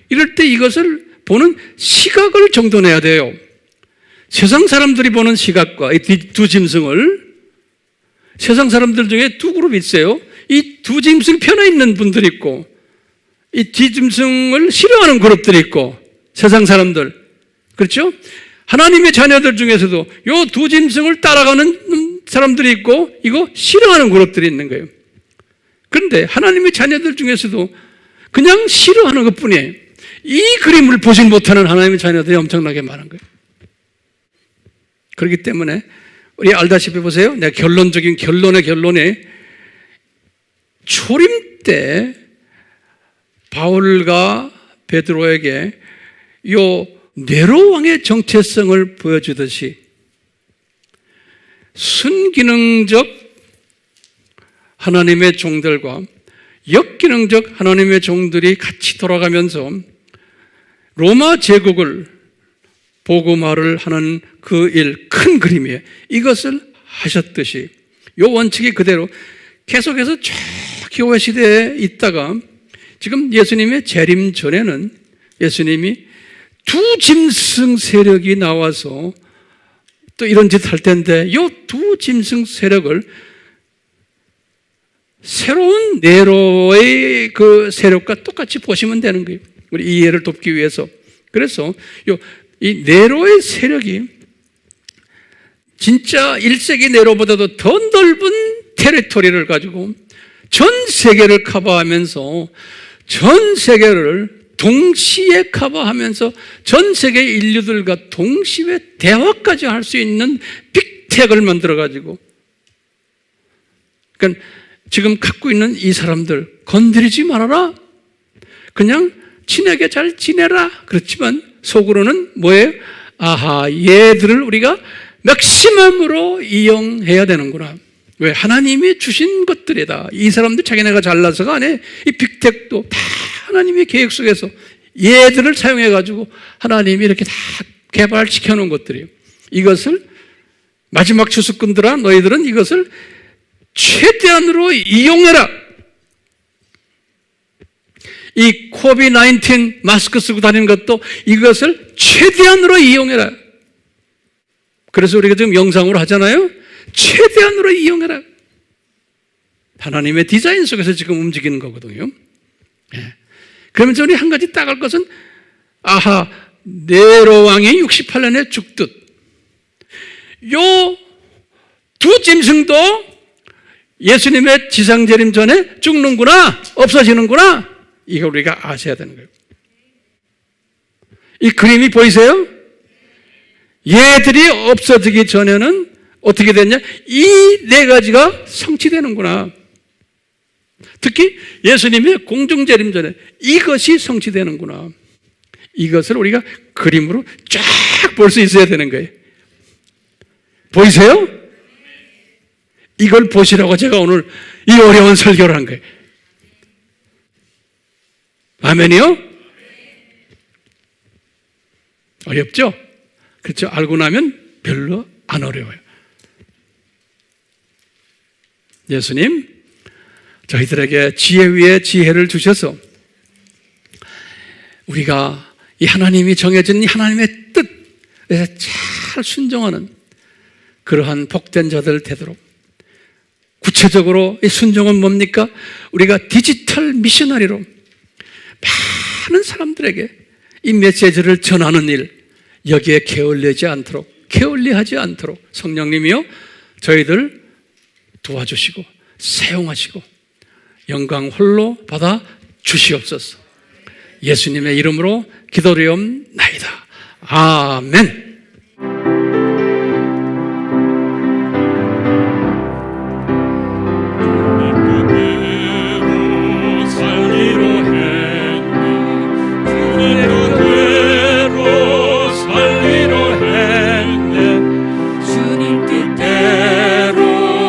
이럴 때 이것을 보는 시각을 정돈해야 돼요. 세상 사람들이 보는 시각과 이 두 짐승을, 세상 사람들 중에 두 그룹이 있어요. 이 두 짐승 편에 있는 분들이 있고, 이 두 짐승을 싫어하는 그룹들이 있고, 세상 사람들. 그렇죠? 하나님의 자녀들 중에서도 요 두 짐승을 따라가는 사람들이 있고, 이거 싫어하는 그룹들이 있는 거예요. 그런데 하나님의 자녀들 중에서도 그냥 싫어하는 것 뿐이에요. 이 그림을 보지 못하는 하나님의 자녀들이 엄청나게 많은 거예요. 그렇기 때문에 우리 알다시피 보세요. 내가 결론에 초림 때 바울과 베드로에게 요 네로 왕의 정체성을 보여주듯이 순기능적 하나님의 종들과 역기능적 하나님의 종들이 같이 돌아가면서 로마 제국을 복음화를 하는 그 일, 큰 그림이에요. 이것을 하셨듯이 이 원칙이 그대로 계속해서 쭉 교회 시대에 있다가 지금 예수님의 재림 전에는 예수님이 두 짐승 세력이 나와서 또 이런 짓 할 텐데 이 두 짐승 세력을 새로운 네로의 그 세력과 똑같이 보시면 되는 거예요. 우리 이해를 돕기 위해서. 그래서 이 네로의 세력이 진짜 1세기 네로보다도 더 넓은 테리토리를 가지고 전 세계를 커버하면서 전 세계를 동시에 커버하면서 전 세계 인류들과 동시에 대화까지 할 수 있는 빅텍을 만들어가지고, 그러니까 지금 갖고 있는 이 사람들 건드리지 말아라. 그냥 친하게 잘 지내라. 그렇지만 속으로는 뭐예요? 아하, 얘들을 우리가 맥시멈으로 이용해야 되는구나. 왜? 하나님이 주신 것들이다. 이 사람들 자기네가 잘나서가 아니에요. 이 빅텍도 다 하나님의 계획 속에서 얘들을 사용해가지고 하나님이 이렇게 다 개발시켜 놓은 것들이에요. 이것을 마지막 추수꾼들아, 너희들은 이것을 최대한으로 이용해라. 이 코비드-19 마스크 쓰고 다니는 것도 이것을 최대한으로 이용해라. 그래서 우리가 지금 영상으로 하잖아요. 최대한으로 이용해라. 하나님의 디자인 속에서 지금 움직이는 거거든요. 예. 그러면서 우리 한 가지 딱 할 것은, 아하, 네로 왕이 68년에 죽듯 요 두 짐승도 예수님의 지상재림 전에 죽는구나, 없어지는구나. 이걸 우리가 아셔야 되는 거예요. 이 그림이 보이세요? 얘들이 없어지기 전에는 어떻게 됐냐? 이 네 가지가 성취되는구나. 특히 예수님의 공중재림 전에 이것이 성취되는구나. 이것을 우리가 그림으로 쫙 볼 수 있어야 되는 거예요. 보이세요? 이걸 보시라고 제가 오늘 이 어려운 설교를 한 거예요. 아멘이요? 어렵죠? 그렇죠? 알고 나면 별로 안 어려워요. 예수님, 저희들에게 지혜 위에 지혜를 주셔서 우리가 이 하나님이 정해진 이 하나님의 뜻에 잘 순종하는 그러한 복된 자들 되도록, 구체적으로 이 순종은 뭡니까? 우리가 디지털 미셔너리로 많은 사람들에게 이 메시지를 전하는 일, 여기에 게을리하지 않도록 성령님이요 저희들 도와주시고 사용하시고 영광 홀로 받아 주시옵소서. 예수님의 이름으로 기도드리옵나이다. 아멘. 주님 뜻대로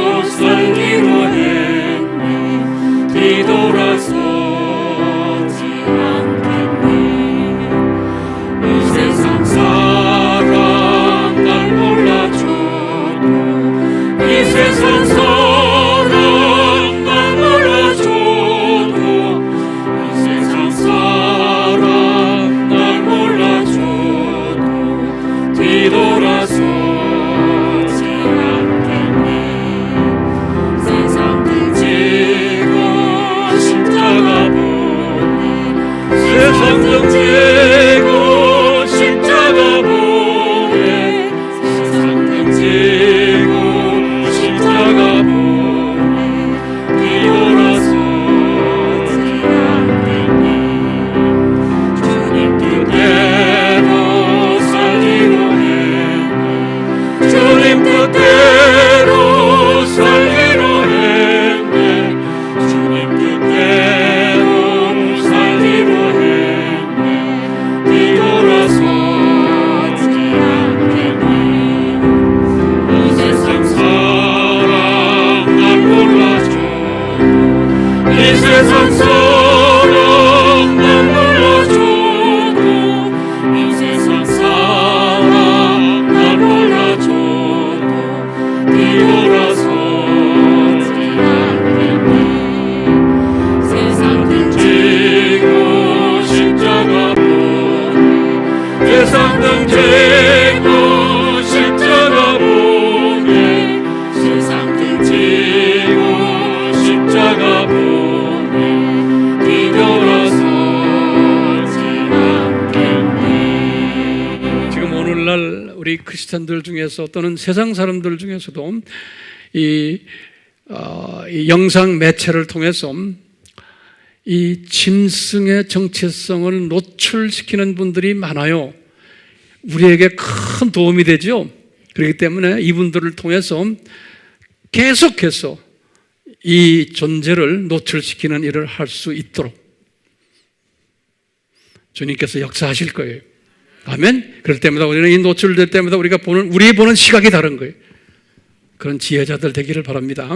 크리스찬들 중에서 또는 세상 사람들 중에서도 이 영상 매체를 통해서 이 짐승의 정체성을 노출시키는 분들이 많아요. 우리에게 큰 도움이 되죠. 그렇기 때문에 이분들을 통해서 계속해서 이 존재를 노출시키는 일을 할 수 있도록 주님께서 역사하실 거예요. 아멘? 그럴 때마다 우리는 이 노출될 때마다 우리 보는 시각이 다른 거예요. 그런 지혜자들 되기를 바랍니다.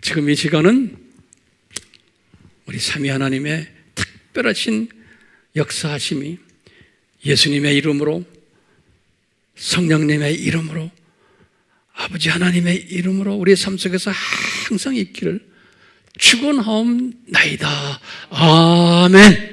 지금 이 시간은 우리 삼위 하나님의 특별하신 역사하심이 예수님의 이름으로, 성령님의 이름으로, 아버지 하나님의 이름으로 우리의 삶 속에서 항상 있기를 축원하옵나이다. 아멘.